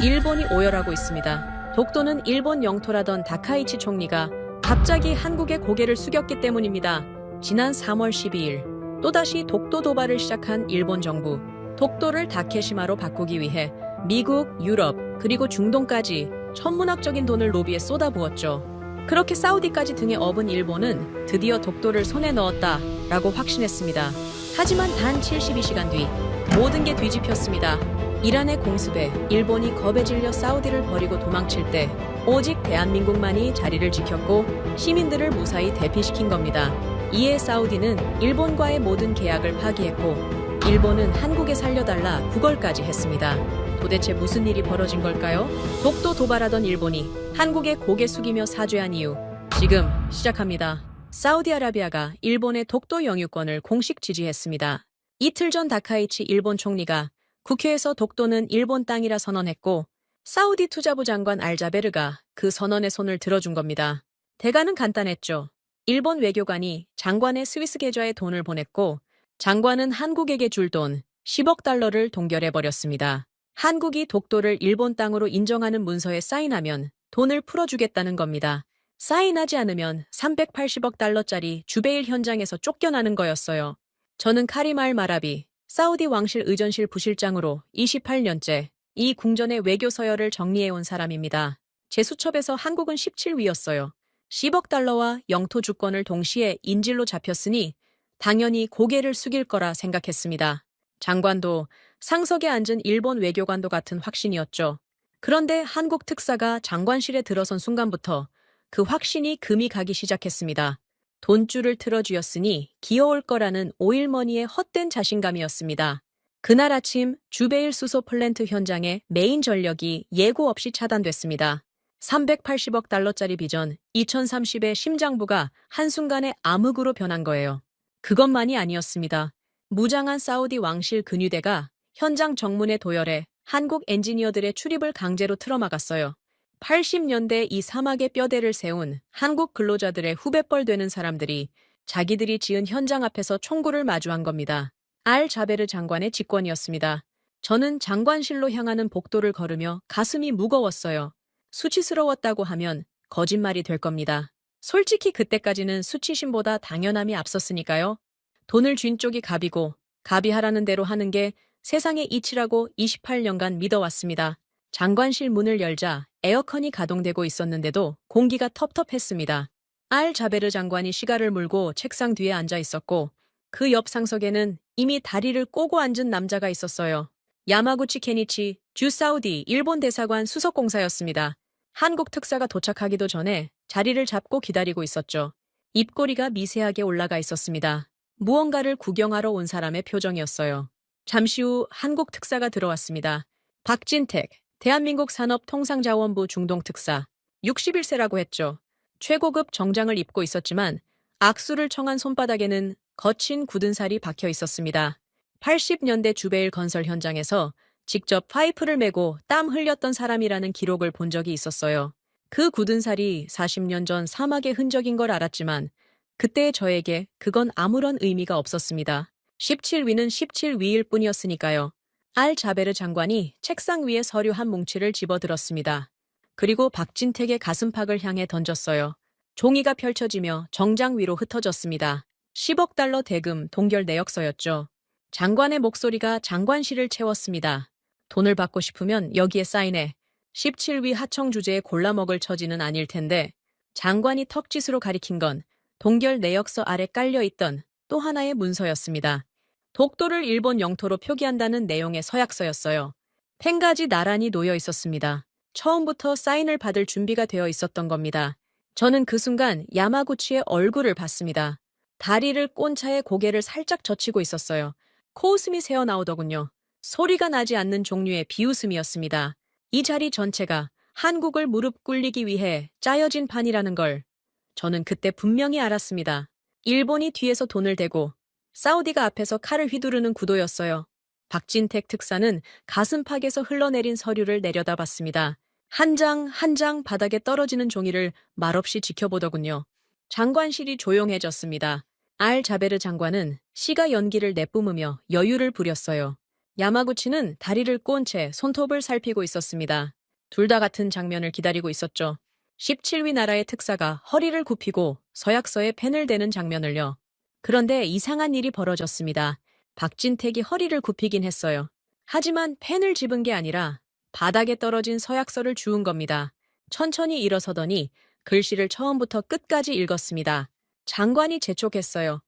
일본이 오열하고 있습니다. 독도는 일본 영토라던 다카이치 총리가 갑자기 한국에 고개를 숙였기 때문입니다. 지난 3월 12일 또다시 독도 도발을 시작한 일본 정부. 독도를 다케시마로 바꾸기 위해 미국, 유럽, 그리고 중동까지 천문학적인 돈을 로비에 쏟아부었죠. 그렇게 사우디까지 등에 업은 일본은 드디어 독도를 손에 넣었다라고 확신했습니다. 하지만 단 72시간 뒤 모든 게 뒤집혔습니다. 이란의 공습에 일본이 겁에 질려 사우디를 버리고 도망칠 때 오직 대한민국만이 자리를 지켰고 시민들을 무사히 대피시킨 겁니다. 이에 사우디는 일본과의 모든 계약을 파기했고 일본은 한국에 살려달라 구걸까지 했습니다. 도대체 무슨 일이 벌어진 걸까요? 독도 도발하던 일본이 한국에 고개 숙이며 사죄한 이유, 지금 시작합니다. 사우디아라비아가 일본의 독도 영유권을 공식 지지했습니다. 이틀 전 다카이치 일본 총리가 국회에서 독도는 일본 땅이라 선언했고 사우디 투자부 장관 알자베르가 그 선언에 손을 들어준 겁니다. 대가는 간단했죠. 일본 외교관이 장관의 스위스 계좌에 돈을 보냈고 장관은 한국에게 줄 돈 10억 달러를 동결해버렸습니다. 한국이 독도를 일본 땅으로 인정하는 문서에 사인하면 돈을 풀어주겠다는 겁니다. 사인하지 않으면 380억 달러짜리 주베일 현장에서 쫓겨나는 거였어요. 저는 카림 알 마라비, 사우디 왕실 의전실 부실장으로 28년째 이 궁전의 외교 서열을 정리해온 사람입니다. 제 수첩에서 한국은 17위였어요. 10억 달러와 영토 주권을 동시에 인질로 잡혔으니 당연히 고개를 숙일 거라 생각했습니다. 장관도 상석에 앉은 일본 외교관도 같은 확신이었죠. 그런데 한국 특사가 장관실에 들어선 순간부터 그 확신이 금이 가기 시작했습니다. 돈줄을 틀어쥐었으니 귀여울 거라는 오일머니의 헛된 자신감이었습니다. 그날 아침 주베일 수소 플랜트 현장의 메인 전력이 예고 없이 차단됐습니다. 380억 달러짜리 비전 2030의 심장부가 한순간에 암흑으로 변한 거예요. 그것만이 아니었습니다. 무장한 사우디 왕실 근위대가 현장 정문에 도열해 한국 엔지니어들의 출입을 강제로 틀어막았어요. 80년대 이 사막의 뼈대를 세운 한국 근로자들의 후배뻘 되는 사람들이 자기들이 지은 현장 앞에서 총구를 마주한 겁니다. 알 자베르 장관의 직권이었습니다. 저는 장관실로 향하는 복도를 걸으며 가슴이 무거웠어요. 수치스러웠다고 하면 거짓말이 될 겁니다. 솔직히 그때까지는 수치심보다 당연함이 앞섰으니까요. 돈을 쥔 쪽이 갑이고 갑이 하라는 대로 하는 게 세상의 이치라고 28년간 믿어왔습니다. 장관실 문을 열자 에어컨이 가동되고 있었는데도 공기가 텁텁했습니다. 알 자베르 장관이 시가를 물고 책상 뒤에 앉아 있었고 그 옆 상석에는 이미 다리를 꼬고 앉은 남자가 있었어요. 야마구치 케니치 주 사우디 일본 대사관 수석공사였습니다. 한국 특사가 도착하기도 전에 자리를 잡고 기다리고 있었죠. 입꼬리가 미세하게 올라가 있었습니다. 무언가를 구경하러 온 사람의 표정이었어요. 잠시 후 한국 특사가 들어왔습니다. 박진택, 대한민국 산업통상자원부 중동특사, 61세라고 했죠. 최고급 정장을 입고 있었지만 악수를 청한 손바닥에는 거친 굳은 살이 박혀 있었습니다. 80년대 주베일 건설 현장에서 직접 파이프를 메고 땀 흘렸던 사람이라는 기록을 본 적이 있었어요. 그 굳은 살이 40년 전 사막의 흔적인 걸 알았지만 그때의 저에게 그건 아무런 의미가 없었습니다. 17위는 17위일 뿐이었으니까요. 알 자베르 장관이 책상 위에 서류 한 뭉치를 집어들었습니다. 그리고 박진택의 가슴팍을 향해 던졌어요. 종이가 펼쳐지며 정장 위로 흩어졌습니다. 10억 달러 대금 동결 내역서였죠. 장관의 목소리가 장관실을 채웠습니다. 돈을 받고 싶으면 여기에 사인해. 17위 하청 주제에 골라먹을 처지는 아닐 텐데 장관이 턱짓으로 가리킨 건 동결 내역서 아래 깔려있던 또 하나의 문서였습니다. 독도를 일본 영토로 표기한다는 내용의 서약서였어요. 펜가지 나란히 놓여 있었습니다. 처음부터 사인을 받을 준비가 되어 있었던 겁니다. 저는 그 순간 야마구치의 얼굴을 봤습니다. 다리를 꼰 차에 고개를 살짝 젖히고 있었어요. 코웃음이 새어나오더군요. 소리가 나지 않는 종류의 비웃음이었습니다. 이 자리 전체가 한국을 무릎 꿇리기 위해 짜여진 판이라는 걸 저는 그때 분명히 알았습니다. 일본이 뒤에서 돈을 대고 사우디가 앞에서 칼을 휘두르는 구도였어요. 박진택 특사는 가슴팍에서 흘러내린 서류를 내려다봤습니다. 한 장 한 장 바닥에 떨어지는 종이를 말없이 지켜보더군요. 장관실이 조용해졌습니다. 알 자베르 장관은 시가 연기를 내뿜으며 여유를 부렸어요. 야마구치는 다리를 꼰 채 손톱을 살피고 있었습니다. 둘 다 같은 장면을 기다리고 있었죠. 17위 나라의 특사가 허리를 굽히고 서약서에 펜을 대는 장면을요. 그런데 이상한 일이 벌어졌습니다. 박진택이 허리를 굽히긴 했어요. 하지만 펜을 집은 게 아니라 바닥에 떨어진 서약서를 주운 겁니다. 천천히 일어서더니 글씨를 처음부터 끝까지 읽었습니다. 장관이 재촉했어요.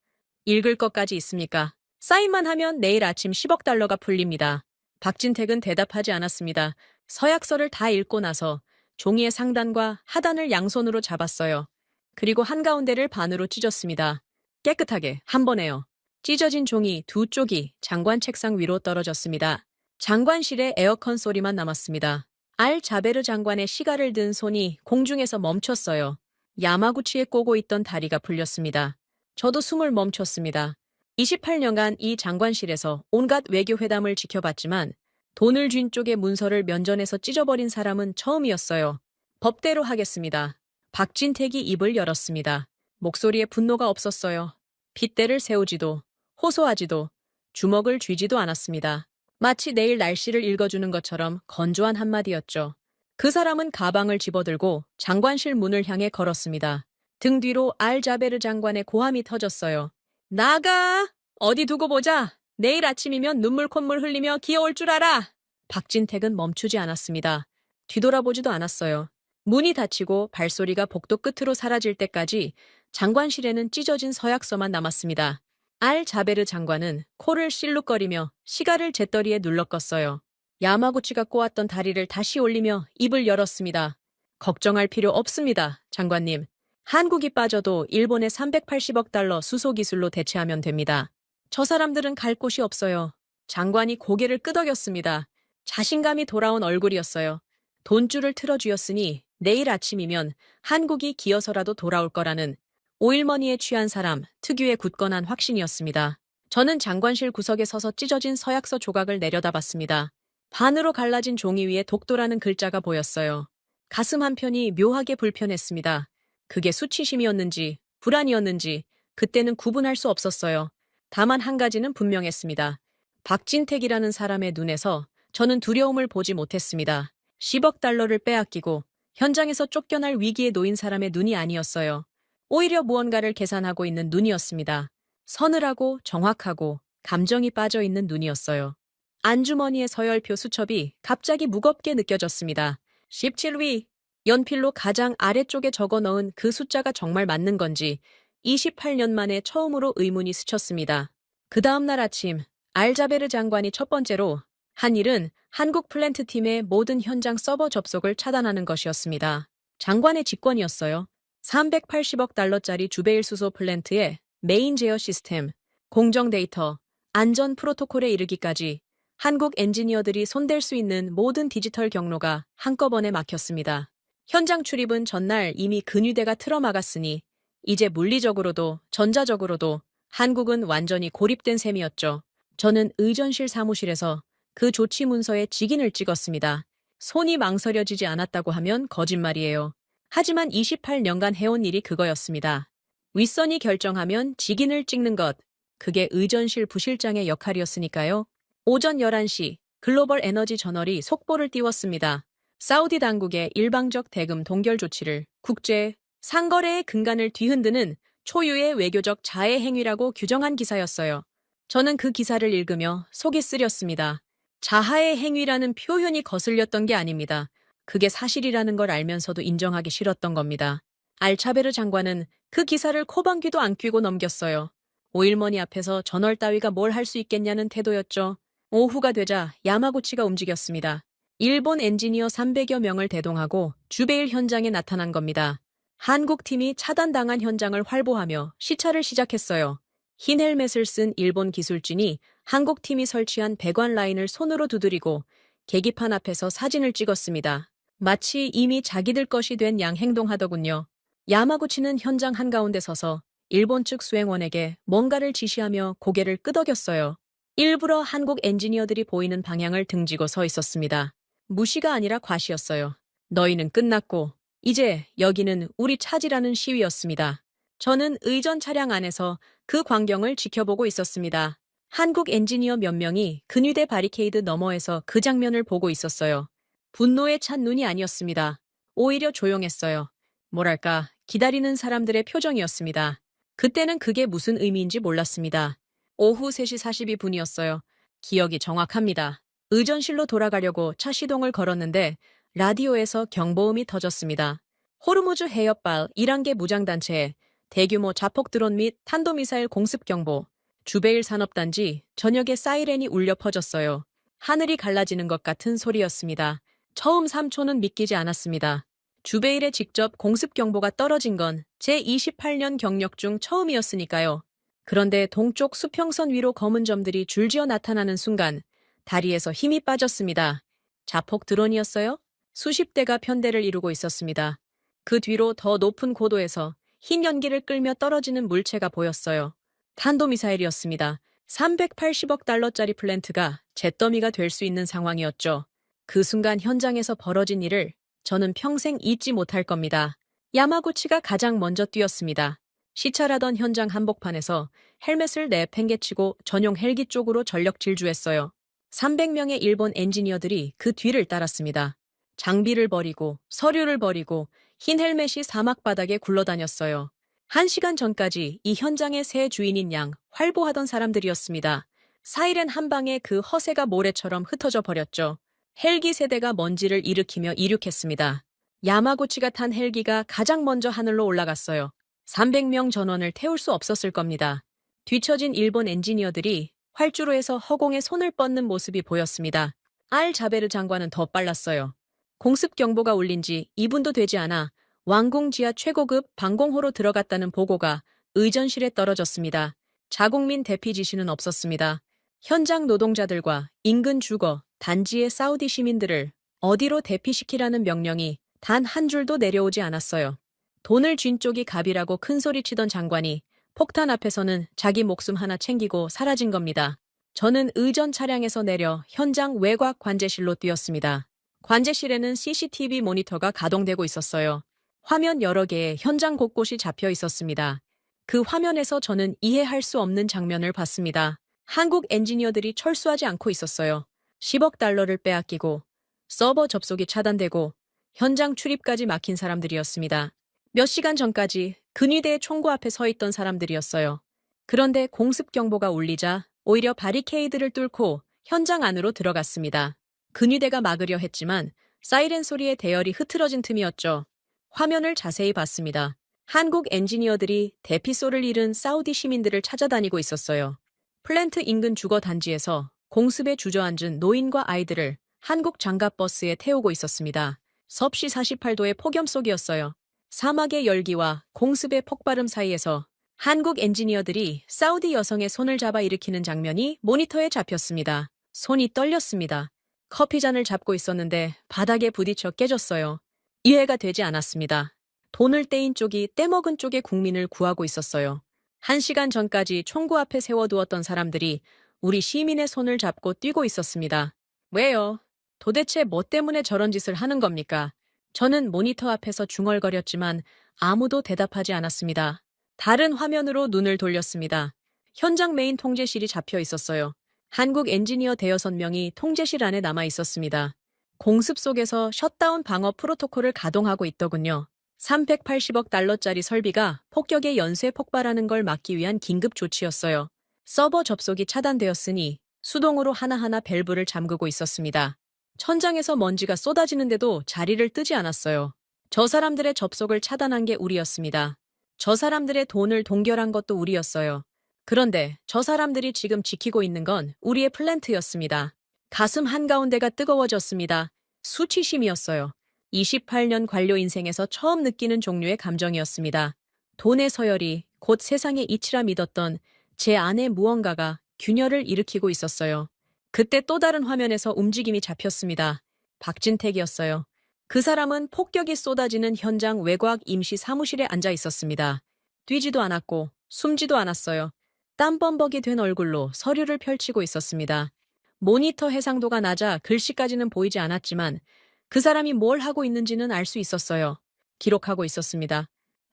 읽을 것까지 있습니까? 사인만 하면 내일 아침 10억 달러가 풀립니다. 박진택은 대답하지 않았습니다. 서약서를 다 읽고 나서 종이의 상단과 하단을 양손으로 잡았어요. 그리고 한가운데를 반으로 찢었습니다. 깨끗하게 한 번에요. 찢어진 종이 두 쪽이 장관 책상 위로 떨어졌습니다. 장관실에 에어컨 소리만 남았습니다. 알 자베르 장관의 시가를 든 손이 공중에서 멈췄어요. 야마구치에 꼬고 있던 다리가 풀렸습니다. 저도 숨을 멈췄습니다. 28년간 이 장관실에서 온갖 외교 회담을 지켜봤지만 돈을 쥔 쪽의 문서를 면전에서 찢어버린 사람은 처음이었어요. 법대로 하겠습니다. 박진택이 입을 열었습니다. 목소리에 분노가 없었어요. 핏대를 세우지도 호소하지도 주먹을 쥐지도 않았습니다. 마치 내일 날씨를 읽어주는 것처럼 건조한 한마디였죠. 그 사람은 가방을 집어들고 장관실 문을 향해 걸었습니다. 등 뒤로 알자베르 장관의 고함이 터졌어요. 나가! 어디 두고 보자! 내일 아침이면 눈물 콧물 흘리며 기어올 줄 알아! 박진택은 멈추지 않았습니다. 뒤돌아보지도 않았어요. 문이 닫히고 발소리가 복도 끝으로 사라질 때까지 장관실에는 찢어진 서약서만 남았습니다. 알자베르 장관은 코를 실룩거리며 시가를 재떨이에 눌러껐어요. 야마구치가 꼬았던 다리를 다시 올리며 입을 열었습니다. 걱정할 필요 없습니다, 장관님. 한국이 빠져도 일본의 380억 달러 수소기술로 대체하면 됩니다. 저 사람들은 갈 곳이 없어요. 장관이 고개를 끄덕였습니다. 자신감이 돌아온 얼굴이었어요. 돈줄을 틀어쥐었으니 내일 아침이면 한국이 기어서라도 돌아올 거라는 오일머니에 취한 사람 특유의 굳건한 확신이었습니다. 저는 장관실 구석에 서서 찢어진 서약서 조각을 내려다봤습니다. 반으로 갈라진 종이 위에 독도라는 글자가 보였어요. 가슴 한편이 묘하게 불편했습니다. 그게 수치심이었는지 불안이었는지 그때는 구분할 수 없었어요. 다만 한 가지는 분명했습니다. 박진택이라는 사람의 눈에서 저는 두려움을 보지 못했습니다. 10억 달러를 빼앗기고 현장에서 쫓겨날 위기에 놓인 사람의 눈이 아니었어요. 오히려 무언가를 계산하고 있는 눈이었습니다. 서늘하고 정확하고 감정이 빠져있는 눈이었어요. 안주머니의 서열표 수첩이 갑자기 무겁게 느껴졌습니다. 17위. 연필로 가장 아래쪽에 적어 넣은 그 숫자가 정말 맞는 건지 28년 만에 처음으로 의문이 스쳤습니다. 그 다음날 아침 알자베르 장관이 첫 번째로 한 일은 한국 플랜트 팀의 모든 현장 서버 접속을 차단하는 것이었습니다. 장관의 직권이었어요. 380억 달러짜리 주베일 수소 플랜트의 메인 제어 시스템, 공정 데이터, 안전 프로토콜에 이르기까지 한국 엔지니어들이 손댈 수 있는 모든 디지털 경로가 한꺼번에 막혔습니다. 현장 출입은 전날 이미 근위대가 틀어막았으니 이제 물리적으로도 전자적으로도 한국은 완전히 고립된 셈이었죠. 저는 의전실 사무실에서 그 조치 문서에 직인을 찍었습니다. 손이 망설여지지 않았다고 하면 거짓말이에요. 하지만 28년간 해온 일이 그거였습니다. 윗선이 결정하면 직인을 찍는 것, 그게 의전실 부실장의 역할이었으니까요. 오전 11시 글로벌 에너지 저널이 속보를 띄웠습니다. 사우디 당국의 일방적 대금 동결 조치를 국제 상거래의 근간을 뒤흔드는 초유의 외교적 자해 행위라고 규정한 기사였어요. 저는 그 기사를 읽으며 속이 쓰렸습니다. 자하의 행위라는 표현이 거슬렸던 게 아닙니다. 그게 사실이라는 걸 알면서도 인정하기 싫었던 겁니다. 알차베르 장관은 그 기사를 코방귀도 안 뀌고 넘겼어요. 오일머니 앞에서 전월 따위가 뭘 할 수 있겠냐는 태도였죠. 오후가 되자 야마구치가 움직였습니다. 일본 엔지니어 300여 명을 대동하고 주베일 현장에 나타난 겁니다. 한국 팀이 차단당한 현장을 활보하며 시찰을 시작했어요. 흰 헬멧을 쓴 일본 기술진이 한국 팀이 설치한 배관 라인을 손으로 두드리고 계기판 앞에서 사진을 찍었습니다. 마치 이미 자기들 것이 된 양 행동하더군요. 야마구치는 현장 한가운데 서서 일본 측 수행원에게 뭔가를 지시하며 고개를 끄덕였어요. 일부러 한국 엔지니어들이 보이는 방향을 등지고 서 있었습니다. 무시가 아니라 과시였어요. 너희는 끝났고 이제 여기는 우리 차지라는 시위였습니다. 저는 의전 차량 안에서 그 광경을 지켜보고 있었습니다. 한국 엔지니어 몇 명이 근위대 바리케이드 너머에서 그 장면을 보고 있었어요. 분노에 찬 눈이 아니었습니다. 오히려 조용했어요. 뭐랄까, 기다리는 사람들의 표정이었습니다. 그때는 그게 무슨 의미인지 몰랐습니다. 오후 3시 42분이었어요. 기억이 정확합니다. 의전실로 돌아가려고 차 시동을 걸었는데 라디오에서 경보음이 터졌습니다. 호르무즈 해협발 1한계 무장단체에 대규모 자폭 드론 및 탄도미사일 공습 경보. 주베일 산업단지 저녁에 사이렌이 울려 퍼졌어요. 하늘이 갈라지는 것 같은 소리였습니다. 처음 3초는 믿기지 않았습니다. 주베일에 직접 공습 경보가 떨어진 건 제28년 경력 중 처음이었으니까요. 그런데 동쪽 수평선 위로 검은 점들이 줄지어 나타나는 순간 다리에서 힘이 빠졌습니다. 자폭 드론이었어요? 수십 대가 편대를 이루고 있었습니다. 그 뒤로 더 높은 고도에서 흰 연기를 끌며 떨어지는 물체가 보였어요. 탄도미사일이었습니다. 380억 달러짜리 플랜트가 잿더미가 될 수 있는 상황이었죠. 그 순간 현장에서 벌어진 일을 저는 평생 잊지 못할 겁니다. 야마구치가 가장 먼저 뛰었습니다. 시찰하던 현장 한복판에서 헬멧을 내팽개치고 전용 헬기 쪽으로 전력 질주했어요. 300명의 일본 엔지니어들이 그 뒤를 따랐습니다. 장비를 버리고 서류를 버리고 흰 헬멧이 사막 바닥에 굴러다녔어요. 1시간 전까지 이 현장의 새 주인인 양 활보하던 사람들이었습니다. 사이렌 한 방에 그 허세가 모래처럼 흩어져 버렸죠. 헬기 세대가 먼지를 일으키며 이륙했습니다. 야마구치가 탄 헬기가 가장 먼저 하늘로 올라갔어요. 300명 전원을 태울 수 없었을 겁니다. 뒤처진 일본 엔지니어들이 활주로에서 허공에 손을 뻗는 모습이 보였습니다. 알 자베르 장관은 더 빨랐어요. 공습 경보가 울린 지 2분도 되지 않아 왕궁 지하 최고급 방공호로 들어갔다는 보고가 의전실에 떨어졌습니다. 자국민 대피 지시는 없었습니다. 현장 노동자들과 인근 주거, 단지의 사우디 시민들을 어디로 대피시키라는 명령이 단 한 줄도 내려오지 않았어요. 돈을 쥔 쪽이 갑이라고 큰소리치던 장관이 폭탄 앞에서는 자기 목숨 하나 챙기고 사라진 겁니다. 저는 의전 차량에서 내려 현장 외곽 관제실로 뛰었습니다. 관제실에는 CCTV 모니터가 가동되고 있었어요. 화면 여러 개에 현장 곳곳이 잡혀 있었습니다. 그 화면에서 저는 이해할 수 없는 장면을 봤습니다. 한국 엔지니어들이 철수하지 않고 있었어요. 10억 달러를 빼앗기고 서버 접속이 차단되고 현장 출입까지 막힌 사람들이었습니다. 몇 시간 전까지 근위대의 총구 앞에 서 있던 사람들이었어요. 그런데 공습 경보가 울리자 오히려 바리케이드를 뚫고 현장 안으로 들어갔습니다. 근위대가 막으려 했지만 사이렌 소리에 대열이 흐트러진 틈이었죠. 화면을 자세히 봤습니다. 한국 엔지니어들이 대피소를 잃은 사우디 시민들을 찾아다니고 있었어요. 플랜트 인근 주거 단지에서 공습에 주저앉은 노인과 아이들을 한국 장갑버스에 태우고 있었습니다. 섭씨 48도의 폭염 속이었어요. 사막의 열기와 공습의 폭발음 사이에서 한국 엔지니어들이 사우디 여성의 손을 잡아 일으키는 장면이 모니터에 잡혔습니다. 손이 떨렸습니다. 커피잔을 잡고 있었는데 바닥에 부딪혀 깨졌어요. 이해가 되지 않았습니다. 돈을 떼인 쪽이 떼먹은 쪽의 국민을 구하고 있었어요. 1시간 전까지 총구 앞에 세워두었던 사람들이 우리 시민의 손을 잡고 뛰고 있었습니다. 왜요? 도대체 뭐 때문에 저런 짓을 하는 겁니까? 저는 모니터 앞에서 중얼거렸지만 아무도 대답하지 않았습니다. 다른 화면으로 눈을 돌렸습니다. 현장 메인 통제실이 잡혀 있었어요. 한국 엔지니어 대여섯 명이 통제실 안에 남아 있었습니다. 공습 속에서 셧다운 방어 프로토콜을 가동하고 있더군요. 380억 달러짜리 설비가 폭격의 연쇄 폭발하는 걸 막기 위한 긴급 조치였어요. 서버 접속이 차단되었으니 수동으로 하나하나 밸브를 잠그고 있었습니다. 천장에서 먼지가 쏟아지는데도 자리를 뜨지 않았어요. 저 사람들의 접속을 차단한 게 우리였습니다. 저 사람들의 돈을 동결한 것도 우리였어요. 그런데 저 사람들이 지금 지키고 있는 건 우리의 플랜트였습니다. 가슴 한가운데가 뜨거워졌습니다. 수치심이었어요. 28년 관료 인생에서 처음 느끼는 종류의 감정이었습니다. 돈의 서열이 곧 세상의 이치라 믿었던 제 안에 무언가가 균열을 일으키고 있었어요. 그때 또 다른 화면에서 움직임이 잡혔습니다. 박진택이었어요. 그 사람은 폭격이 쏟아지는 현장 외곽 임시 사무실에 앉아 있었습니다. 뛰지도 않았고 숨지도 않았어요. 땀범벅이 된 얼굴로 서류를 펼치고 있었습니다. 모니터 해상도가 낮아 글씨까지는 보이지 않았지만 그 사람이 뭘 하고 있는지는 알 수 있었어요. 기록하고 있었습니다.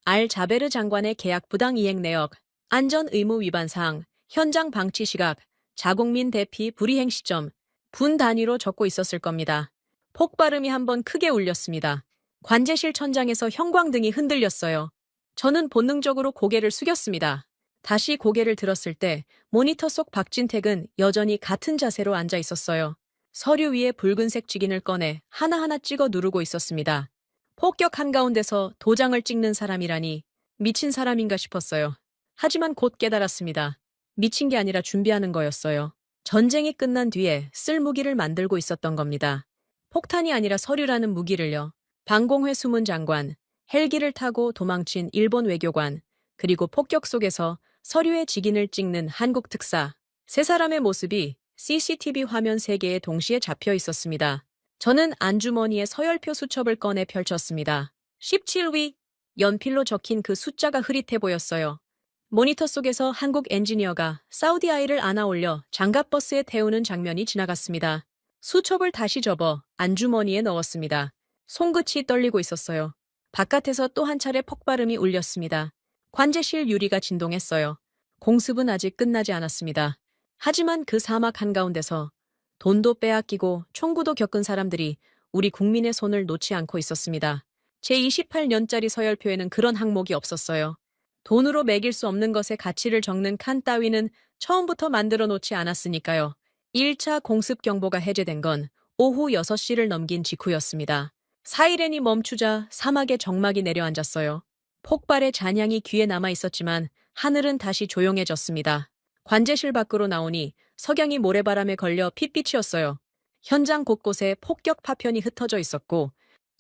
알 자베르 장관의 계약 부당 이행 내역, 안전 의무 위반 사항, 현장 방치 시각, 자국민 대피 불이행 시점, 분 단위로 적고 있었을 겁니다. 폭발음이 한번 크게 울렸습니다. 관제실 천장에서 형광등이 흔들렸어요. 저는 본능적으로 고개를 숙였습니다. 다시 고개를 들었을 때 모니터 속 박진택은 여전히 같은 자세로 앉아 있었어요. 서류 위에 붉은색 직인을 꺼내 하나하나 찍어 누르고 있었습니다. 폭격 한가운데서 도장을 찍는 사람이라니 미친 사람인가 싶었어요. 하지만 곧 깨달았습니다. 미친 게 아니라 준비하는 거였어요. 전쟁이 끝난 뒤에 쓸 무기를 만들고 있었던 겁니다. 폭탄이 아니라 서류라는 무기를요. 방공회 수문 장관, 헬기를 타고 도망친 일본 외교관, 그리고 폭격 속에서 서류의 직인을 찍는 한국 특사. 세 사람의 모습이 CCTV 화면 3개에 동시에 잡혀 있었습니다. 저는 안주머니에 서열표 수첩을 꺼내 펼쳤습니다. 17위. 연필로 적힌 그 숫자가 흐릿해 보였어요. 모니터 속에서 한국 엔지니어가 사우디 아이를 안아 올려 장갑버스에 태우는 장면이 지나갔습니다. 수첩을 다시 접어 안주머니에 넣었습니다. 손끝이 떨리고 있었어요. 바깥에서 또 한 차례 폭발음이 울렸습니다. 관제실 유리가 진동했어요. 공습은 아직 끝나지 않았습니다. 하지만 그 사막 한가운데서 돈도 빼앗기고 총구도 겪은 사람들이 우리 국민의 손을 놓지 않고 있었습니다. 제28년짜리 서열표에는 그런 항목이 없었어요. 돈으로 매길 수 없는 것의 가치를 적는 칸 따위는 처음부터 만들어 놓지 않았으니까요. 1차 공습 경보가 해제된 건 오후 6시를 넘긴 직후였습니다. 사이렌이 멈추자 사막에 적막이 내려앉았어요. 폭발의 잔향이 귀에 남아 있었지만 하늘은 다시 조용해졌습니다. 관제실 밖으로 나오니 석양이 모래바람에 걸려 핏빛이었어요. 현장 곳곳에 폭격 파편이 흩어져 있었고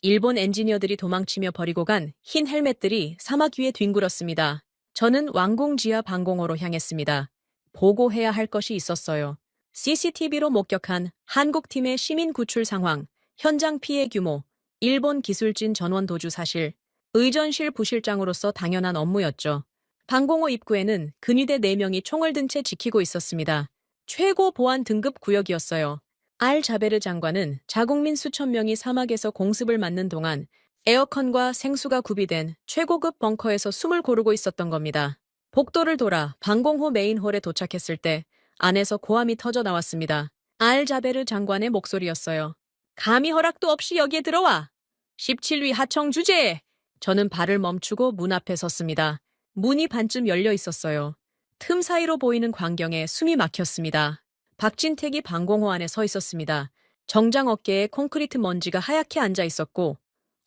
일본 엔지니어들이 도망치며 버리고 간 흰 헬멧들이 사막 위에 뒹굴었습니다. 저는 왕궁 지하 방공호로 향했습니다. 보고해야 할 것이 있었어요. CCTV로 목격한 한국팀의 시민 구출 상황, 현장 피해 규모, 일본 기술진 전원 도주 사실, 의전실 부실장으로서 당연한 업무였죠. 방공호 입구에는 근위대 4명이 총을 든 채 지키고 있었습니다. 최고 보안 등급 구역이었어요. 알 자베르 장관은 자국민 수천 명이 사막에서 공습을 맞는 동안 에어컨과 생수가 구비된 최고급 벙커에서 숨을 고르고 있었던 겁니다. 복도를 돌아 방공호 메인홀에 도착했을 때 안에서 고함이 터져 나왔습니다. 알 자베르 장관의 목소리였어요. 감히 허락도 없이 여기에 들어와! 17위 하청 주제! 저는 발을 멈추고 문 앞에 섰습니다. 문이 반쯤 열려 있었어요. 틈 사이로 보이는 광경에 숨이 막혔습니다. 박진택이 방공호 안에 서 있었습니다. 정장 어깨에 콘크리트 먼지가 하얗게 앉아 있었고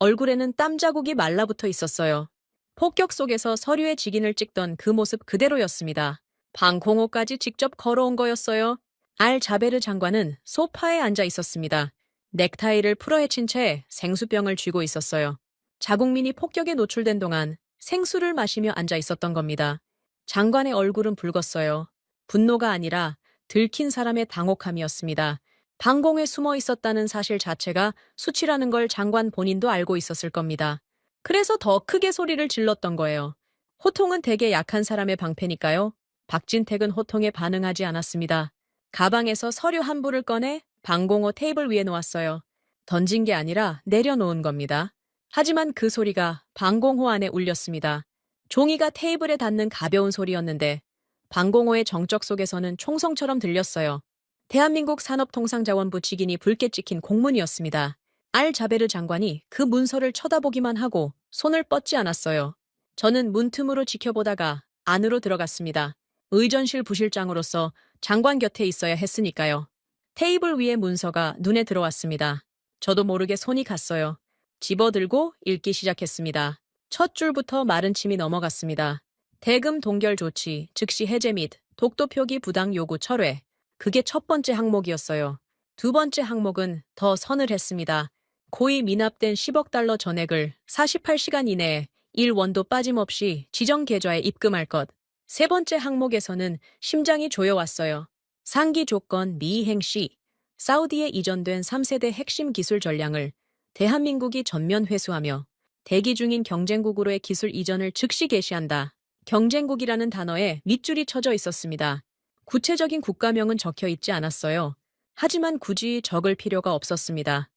얼굴에는 땀 자국이 말라붙어 있었어요. 폭격 속에서 서류의 직인을 찍던 그 모습 그대로였습니다. 방공호까지 직접 걸어온 거였어요. 알 자베르 장관은 소파에 앉아 있었습니다. 넥타이를 풀어헤친 채 생수병을 쥐고 있었어요. 자국민이 폭격에 노출된 동안 생수를 마시며 앉아 있었던 겁니다. 장관의 얼굴은 붉었어요. 분노가 아니라 들킨 사람의 당혹함이었습니다. 방공에 숨어 있었다는 사실 자체가 수치라는 걸 장관 본인도 알고 있었을 겁니다. 그래서 더 크게 소리를 질렀던 거예요. 호통은 대개 약한 사람의 방패니까요. 박진택은 호통에 반응하지 않았습니다. 가방에서 서류 한 부를 꺼내 방공호 테이블 위에 놓았어요. 던진 게 아니라 내려놓은 겁니다. 하지만 그 소리가 방공호 안에 울렸습니다. 종이가 테이블에 닿는 가벼운 소리였는데 방공호의 정적 속에서는 총성처럼 들렸어요. 대한민국 산업통상자원부 직인이 붉게 찍힌 공문이었습니다. 알 자베르 장관이 그 문서를 쳐다보기만 하고 손을 뻗지 않았어요. 저는 문틈으로 지켜보다가 안으로 들어갔습니다. 의전실 부실장으로서 장관 곁에 있어야 했으니까요. 테이블 위에 문서가 눈에 들어왔습니다. 저도 모르게 손이 갔어요. 집어들고 읽기 시작했습니다. 첫 줄부터 마른 침이 넘어갔습니다. 대금 동결 조치, 즉시 해제 및 독도 표기 부당 요구 철회. 그게 첫 번째 항목이었어요. 두 번째 항목은 더 서늘했습니다. 고의 미납된 10억 달러 전액을 48시간 이내에 1원도 빠짐없이 지정 계좌에 입금할 것. 세 번째 항목에서는 심장이 조여왔어요. 상기 조건 미이행 시 사우디에 이전된 3세대 핵심 기술 전량을 대한민국이 전면 회수하며 대기 중인 경쟁국으로의 기술 이전을 즉시 개시한다. 경쟁국이라는 단어에 밑줄이 쳐져 있었습니다. 구체적인 국가명은 적혀 있지 않았어요. 하지만 굳이 적을 필요가 없었습니다.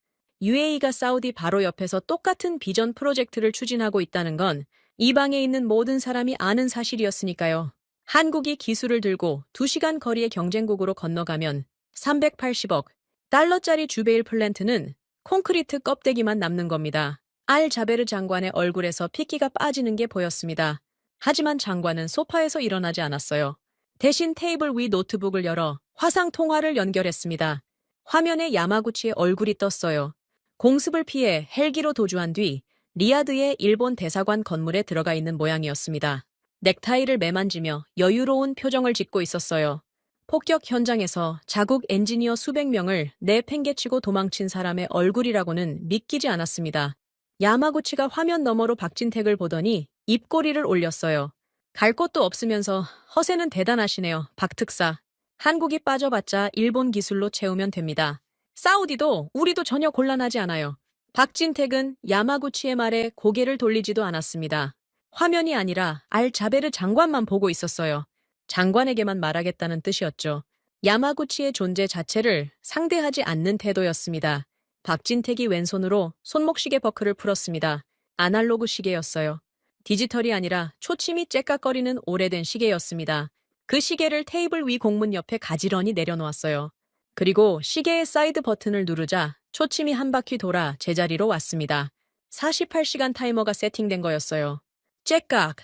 UAE가 사우디 바로 옆에서 똑같은 비전 프로젝트를 추진하고 있다는 건 이 방에 있는 모든 사람이 아는 사실이었으니까요. 한국이 기술을 들고 2시간 거리의 경쟁국으로 건너가면 380억 달러짜리 주베일 플랜트는 콘크리트 껍데기만 남는 겁니다. 알 자베르 장관의 얼굴에서 핏기가 빠지는 게 보였습니다. 하지만 장관은 소파에서 일어나지 않았어요. 대신 테이블 위 노트북을 열어 화상 통화를 연결했습니다. 화면에 야마구치의 얼굴이 떴어요. 공습을 피해 헬기로 도주한 뒤 리야드의 일본 대사관 건물에 들어가 있는 모양이었습니다. 넥타이를 매만지며 여유로운 표정을 짓고 있었어요. 폭격 현장에서 자국 엔지니어 수백 명을 내팽개치고 도망친 사람의 얼굴이라고는 믿기지 않았습니다. 야마구치가 화면 너머로 박진택을 보더니 입꼬리를 올렸어요. 갈 곳도 없으면서 허세는 대단하시네요, 박 특사. 한국이 빠져봤자 일본 기술로 채우면 됩니다. 사우디도 우리도 전혀 곤란하지 않아요. 박진택은 야마구치의 말에 고개를 돌리지도 않았습니다. 화면이 아니라 알 자베르 장관만 보고 있었어요. 장관에게만 말하겠다는 뜻이었죠. 야마구치의 존재 자체를 상대하지 않는 태도였습니다. 박진택이 왼손으로 손목시계 버클을 풀었습니다. 아날로그 시계였어요. 디지털이 아니라 초침이 째깍거리는 오래된 시계였습니다. 그 시계를 테이블 위 공문 옆에 가지런히 내려놓았어요. 그리고 시계의 사이드 버튼을 누르자 초침이 한 바퀴 돌아 제자리로 왔습니다. 48시간 타이머가 세팅된 거였어요. 째깍,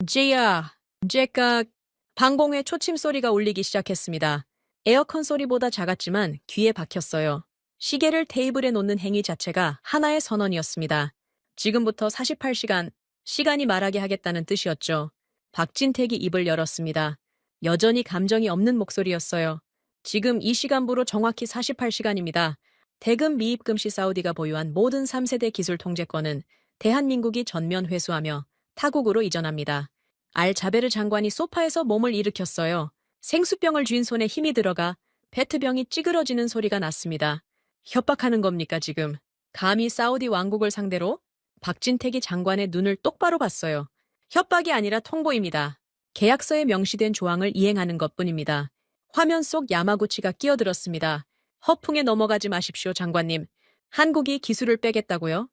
째야, 째깍. 방공의 초침 소리가 울리기 시작했습니다. 에어컨 소리보다 작았지만 귀에 박혔어요. 시계를 테이블에 놓는 행위 자체가 하나의 선언이었습니다. 지금부터 48시간, 시간이 말하게 하겠다는 뜻이었죠. 박진택이 입을 열었습니다. 여전히 감정이 없는 목소리였어요. 지금 이 시간부로 정확히 48시간입니다. 대금 미입금 시 사우디가 보유한 모든 3세대 기술 통제권은 대한민국이 전면 회수하며 타국으로 이전합니다. 알 자베르 장관이 소파에서 몸을 일으켰어요. 생수병을 쥔 손에 힘이 들어가 페트병이 찌그러지는 소리가 났습니다. 협박하는 겁니까 지금? 감히 사우디 왕국을 상대로? 박진택이 장관의 눈을 똑바로 봤어요. 협박이 아니라 통보입니다. 계약서에 명시된 조항을 이행하는 것뿐입니다. 화면 속 야마구치가 끼어들었습니다. 허풍에 넘어가지 마십시오, 장관님. 한국이 기술을 빼겠다고요?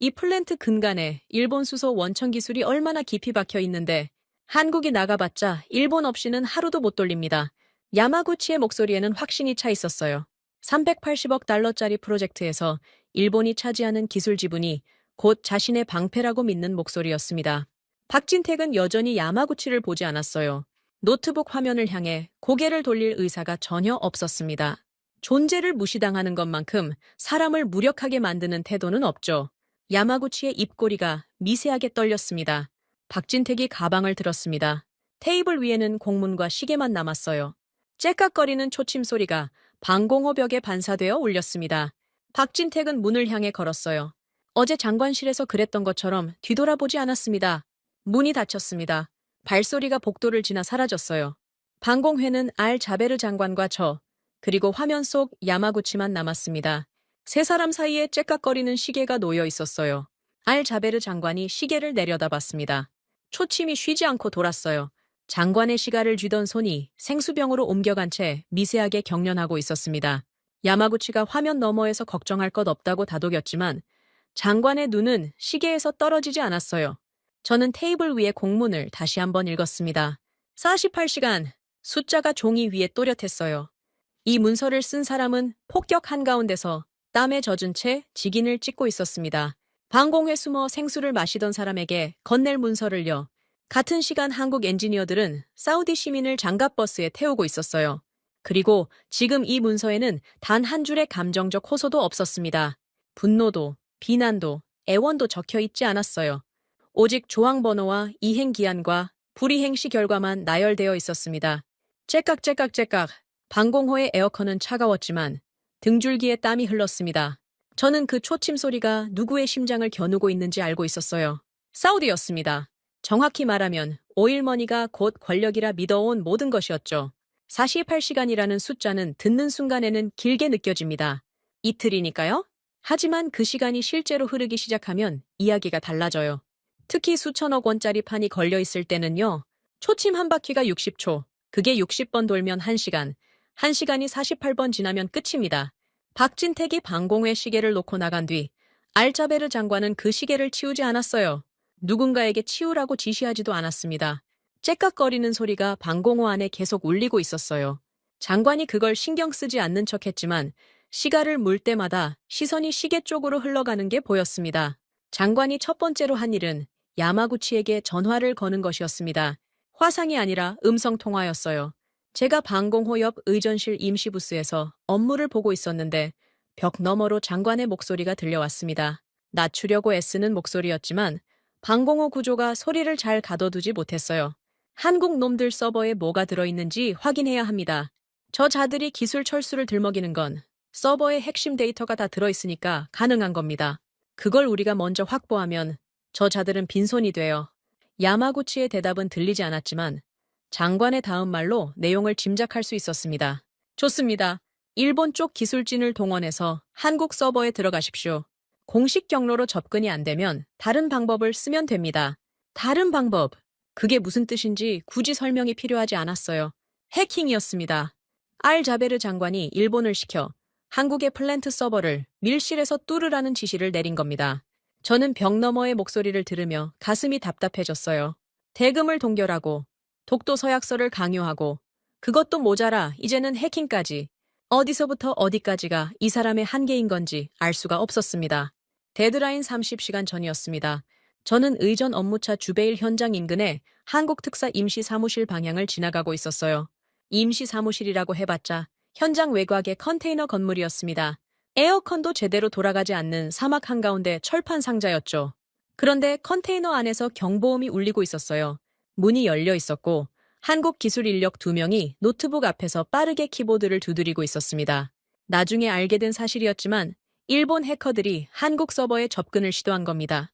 이 플랜트 근간에 일본 수소 원천 기술이 얼마나 깊이 박혀 있는데 한국이 나가봤자 일본 없이는 하루도 못 돌립니다. 야마구치의 목소리에는 확신이 차 있었어요. 380억 달러짜리 프로젝트에서 일본이 차지하는 기술 지분이 곧 자신의 방패라고 믿는 목소리였습니다. 박진택은 여전히 야마구치를 보지 않았어요. 노트북 화면을 향해 고개를 돌릴 의사가 전혀 없었습니다. 존재를 무시당하는 것만큼 사람을 무력하게 만드는 태도는 없죠. 야마구치의 입꼬리가 미세하게 떨렸습니다. 박진택이 가방을 들었습니다. 테이블 위에는 공문과 시계만 남았어요. 째깍거리는 초침 소리가 방공호 벽에 반사되어 울렸습니다. 박진택은 문을 향해 걸었어요. 어제 장관실에서 그랬던 것처럼 뒤돌아보지 않았습니다. 문이 닫혔습니다. 발소리가 복도를 지나 사라졌어요. 방공회는 알 자베르 장관과 저, 그리고 화면 속 야마구치만 남았습니다. 세 사람 사이에 째깍거리는 시계가 놓여 있었어요. 알 자베르 장관이 시계를 내려다봤습니다. 초침이 쉬지 않고 돌았어요. 장관의 시가를 쥐던 손이 생수병으로 옮겨간 채 미세하게 경련하고 있었습니다. 야마구치가 화면 너머에서 걱정할 것 없다고 다독였지만 장관의 눈은 시계에서 떨어지지 않았어요. 저는 테이블 위의 공문을 다시 한번 읽었습니다. 48시간, 숫자가 종이 위에 또렷했어요. 이 문서를 쓴 사람은 폭격 한가운데서 땀에 젖은 채 직인을 찍고 있었습니다. 방공회 숨어 생수를 마시던 사람에게 건넬 문서를요. 같은 시간 한국 엔지니어들은 사우디 시민을 장갑버스에 태우고 있었어요. 그리고 지금 이 문서에는 단 한 줄의 감정적 호소도 없었습니다. 분노도, 비난도, 애원도 적혀 있지 않았어요. 오직 조항번호와 이행기한과 불이행 시 결과만 나열되어 있었습니다. 째깍째깍째깍. 방공호의 에어컨은 차가웠지만 등줄기에 땀이 흘렀습니다. 저는 그 초침 소리가 누구의 심장을 겨누고 있는지 알고 있었어요. 사우디였습니다. 정확히 말하면 오일머니가 곧 권력이라 믿어온 모든 것이었죠. 48시간이라는 숫자는 듣는 순간에는 길게 느껴집니다. 이틀이니까요? 하지만 그 시간이 실제로 흐르기 시작하면 이야기가 달라져요. 특히 수천억 원짜리 판이 걸려 있을 때는요. 초침 한 바퀴가 60초, 그게 60번 돌면 1시간, 1시간이 48번 지나면 끝입니다. 박진택이 방공회 시계를 놓고 나간 뒤 알자베르 장관은 그 시계를 치우지 않았어요. 누군가에게 치우라고 지시하지도 않았습니다. 째깍거리는 소리가 방공호 안에 계속 울리고 있었어요. 장관이 그걸 신경 쓰지 않는 척했지만 시가를 물 때마다 시선이 시계 쪽으로 흘러가는 게 보였습니다. 장관이 첫 번째로 한 일은 야마구치에게 전화를 거는 것이었습니다. 화상이 아니라 음성 통화였어요. 제가 방공호 옆 의전실 임시부스에서 업무를 보고 있었는데 벽 너머로 장관의 목소리가 들려왔습니다. 낮추려고 애쓰는 목소리였지만 방공호 구조가 소리를 잘 가둬두지 못했어요. 한국 놈들 서버에 뭐가 들어있는지 확인해야 합니다. 저 자들이 기술 철수를 들먹이는 건 서버에 핵심 데이터가 다 들어있으니까 가능한 겁니다. 그걸 우리가 먼저 확보하면 저 자들은 빈손이 돼요. 야마구치의 대답은 들리지 않았지만 장관의 다음 말로 내용을 짐작할 수 있었습니다. 좋습니다. 일본 쪽 기술진을 동원해서 한국 서버에 들어가십시오. 공식 경로로 접근이 안 되면 다른 방법을 쓰면 됩니다. 다른 방법. 그게 무슨 뜻인지 굳이 설명이 필요하지 않았어요. 해킹이었습니다. 알자베르 장관이 일본을 시켜 한국의 플랜트 서버를 밀실에서 뚫으라는 지시를 내린 겁니다. 저는 벽 너머의 목소리를 들으며 가슴이 답답해졌어요. 대금을 동결하고 독도 서약서를 강요하고 그것도 모자라 이제는 해킹까지. 어디서부터 어디까지가 이 사람의 한계인 건지 알 수가 없었습니다. 데드라인 30시간 전이었습니다. 저는 의전 업무차 주베일 현장 인근의 한국 특사 임시 사무실 방향을 지나가고 있었어요. 임시 사무실이라고 해봤자 현장 외곽의 컨테이너 건물이었습니다. 에어컨도 제대로 돌아가지 않는 사막 한가운데 철판 상자였죠. 그런데 컨테이너 안에서 경보음이 울리고 있었어요. 문이 열려 있었고 한국 기술 인력 2명이 노트북 앞에서 빠르게 키보드를 두드리고 있었습니다. 나중에 알게 된 사실이었지만 일본 해커들이 한국 서버에 접근을 시도한 겁니다.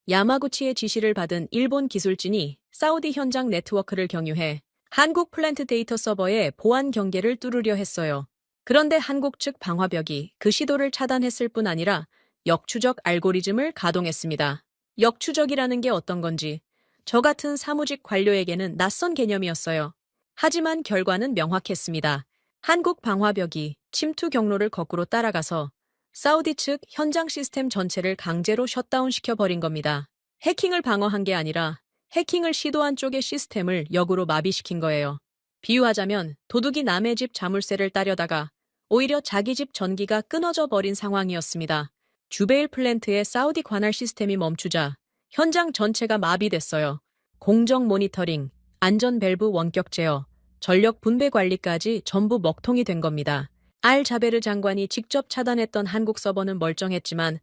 야마구치의 지시를 받은 일본 기술진이 사우디 현장 네트워크를 경유해 한국 플랜트 데이터 서버의 보안 경계를 뚫으려 했어요. 그런데 한국 측 방화벽이 그 시도를 차단했을 뿐 아니라 역추적 알고리즘을 가동했습니다. 역추적이라는 게 어떤 건지 저 같은 사무직 관료에게는 낯선 개념이었어요. 하지만 결과는 명확했습니다. 한국 방화벽이 침투 경로를 거꾸로 따라가서 사우디 측 현장 시스템 전체를 강제로 셧다운시켜버린 겁니다. 해킹을 방어한 게 아니라 해킹을 시도한 쪽의 시스템을 역으로 마비시킨 거예요. 비유하자면 도둑이 남의 집 자물쇠를 따려다가 오히려 자기 집 전기가 끊어져 버린 상황이었습니다. 주베일 플랜트의 사우디 관할 시스템이 멈추자 현장 전체가 마비됐어요. 공정 모니터링, 안전 밸브 원격 제어, 전력 분배 관리까지 전부 먹통이 된 겁니다. 알자베르 장관이 직접 차단했던 한국 서버는 멀쩡했지만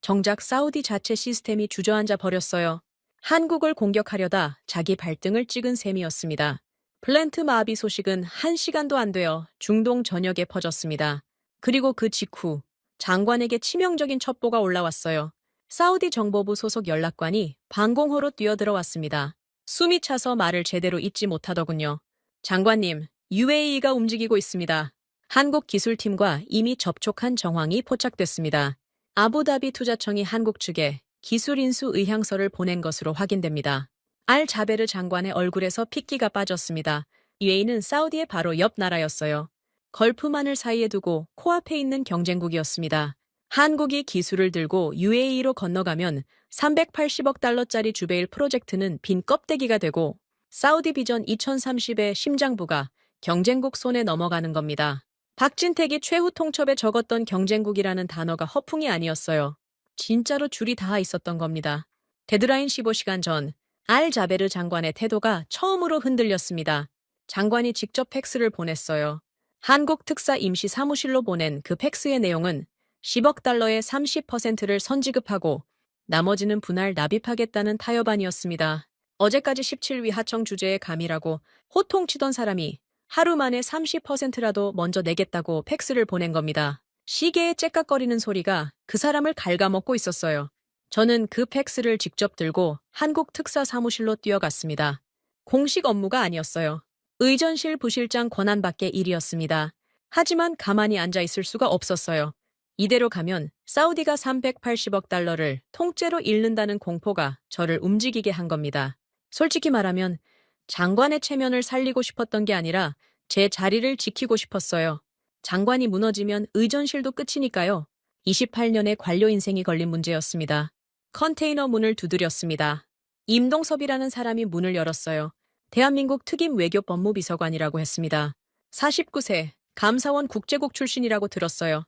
정작 사우디 자체 시스템이 주저앉아 버렸어요. 한국을 공격하려다 자기 발등을 찍은 셈이었습니다. 플랜트 마비 소식은 1시간도 안 되어 중동 전역에 퍼졌습니다. 그리고 그 직후 장관에게 치명적인 첩보가 올라왔어요. 사우디 정보부 소속 연락관이 방공호로 뛰어들어왔습니다. 숨이 차서 말을 제대로 잇지 못하더군요. 장관님, UAE가 움직이고 있습니다. 한국 기술팀과 이미 접촉한 정황이 포착됐습니다. 아부다비 투자청이 한국 측에 기술 인수 의향서를 보낸 것으로 확인됩니다. 알자베르 장관의 얼굴에서 핏기가 빠졌습니다. UAE는 사우디의 바로 옆 나라였어요. 걸프만을 사이에 두고 코앞에 있는 경쟁국이었습니다. 한국이 기술을 들고 UAE로 건너가면 380억 달러짜리 주베일 프로젝트는 빈 껍데기가 되고 사우디 비전 2030의 심장부가 경쟁국 손에 넘어가는 겁니다. 박진택이 최후 통첩에 적었던 경쟁국이라는 단어가 허풍이 아니었어요. 진짜로 줄이 다 있었던 겁니다. 데드라인 15시간 전 알자베르 장관의 태도가 처음으로 흔들렸습니다. 장관이 직접 팩스를 보냈어요. 한국 특사 임시 사무실로 보낸 그 팩스의 내용은 10억 달러의 30%를 선지급하고 나머지는 분할 납입하겠다는 타협안이었습니다. 어제까지 17위 하청 주제에 감이라고 호통치던 사람이 하루 만에 30%라도 먼저 내겠다고 팩스를 보낸 겁니다. 시계의 째깍거리는 소리가 그 사람을 갉아먹고 있었어요. 저는 그 팩스를 직접 들고 한국 특사 사무실로 뛰어갔습니다. 공식 업무가 아니었어요. 의전실 부실장 권한 밖의 일이었습니다. 하지만 가만히 앉아 있을 수가 없었어요. 이대로 가면 사우디가 380억 달러를 통째로 잃는다는 공포가 저를 움직이게 한 겁니다. 솔직히 말하면 장관의 체면을 살리고 싶었던 게 아니라 제 자리를 지키고 싶었어요. 장관이 무너지면 의전실도 끝이니까요. 28년의 관료 인생이 걸린 문제였습니다. 컨테이너 문을 두드렸습니다. 임동섭이라는 사람이 문을 열었어요. 대한민국 특임 외교법무비서관이라고 했습니다. 49세, 감사원 국제국 출신이라고 들었어요.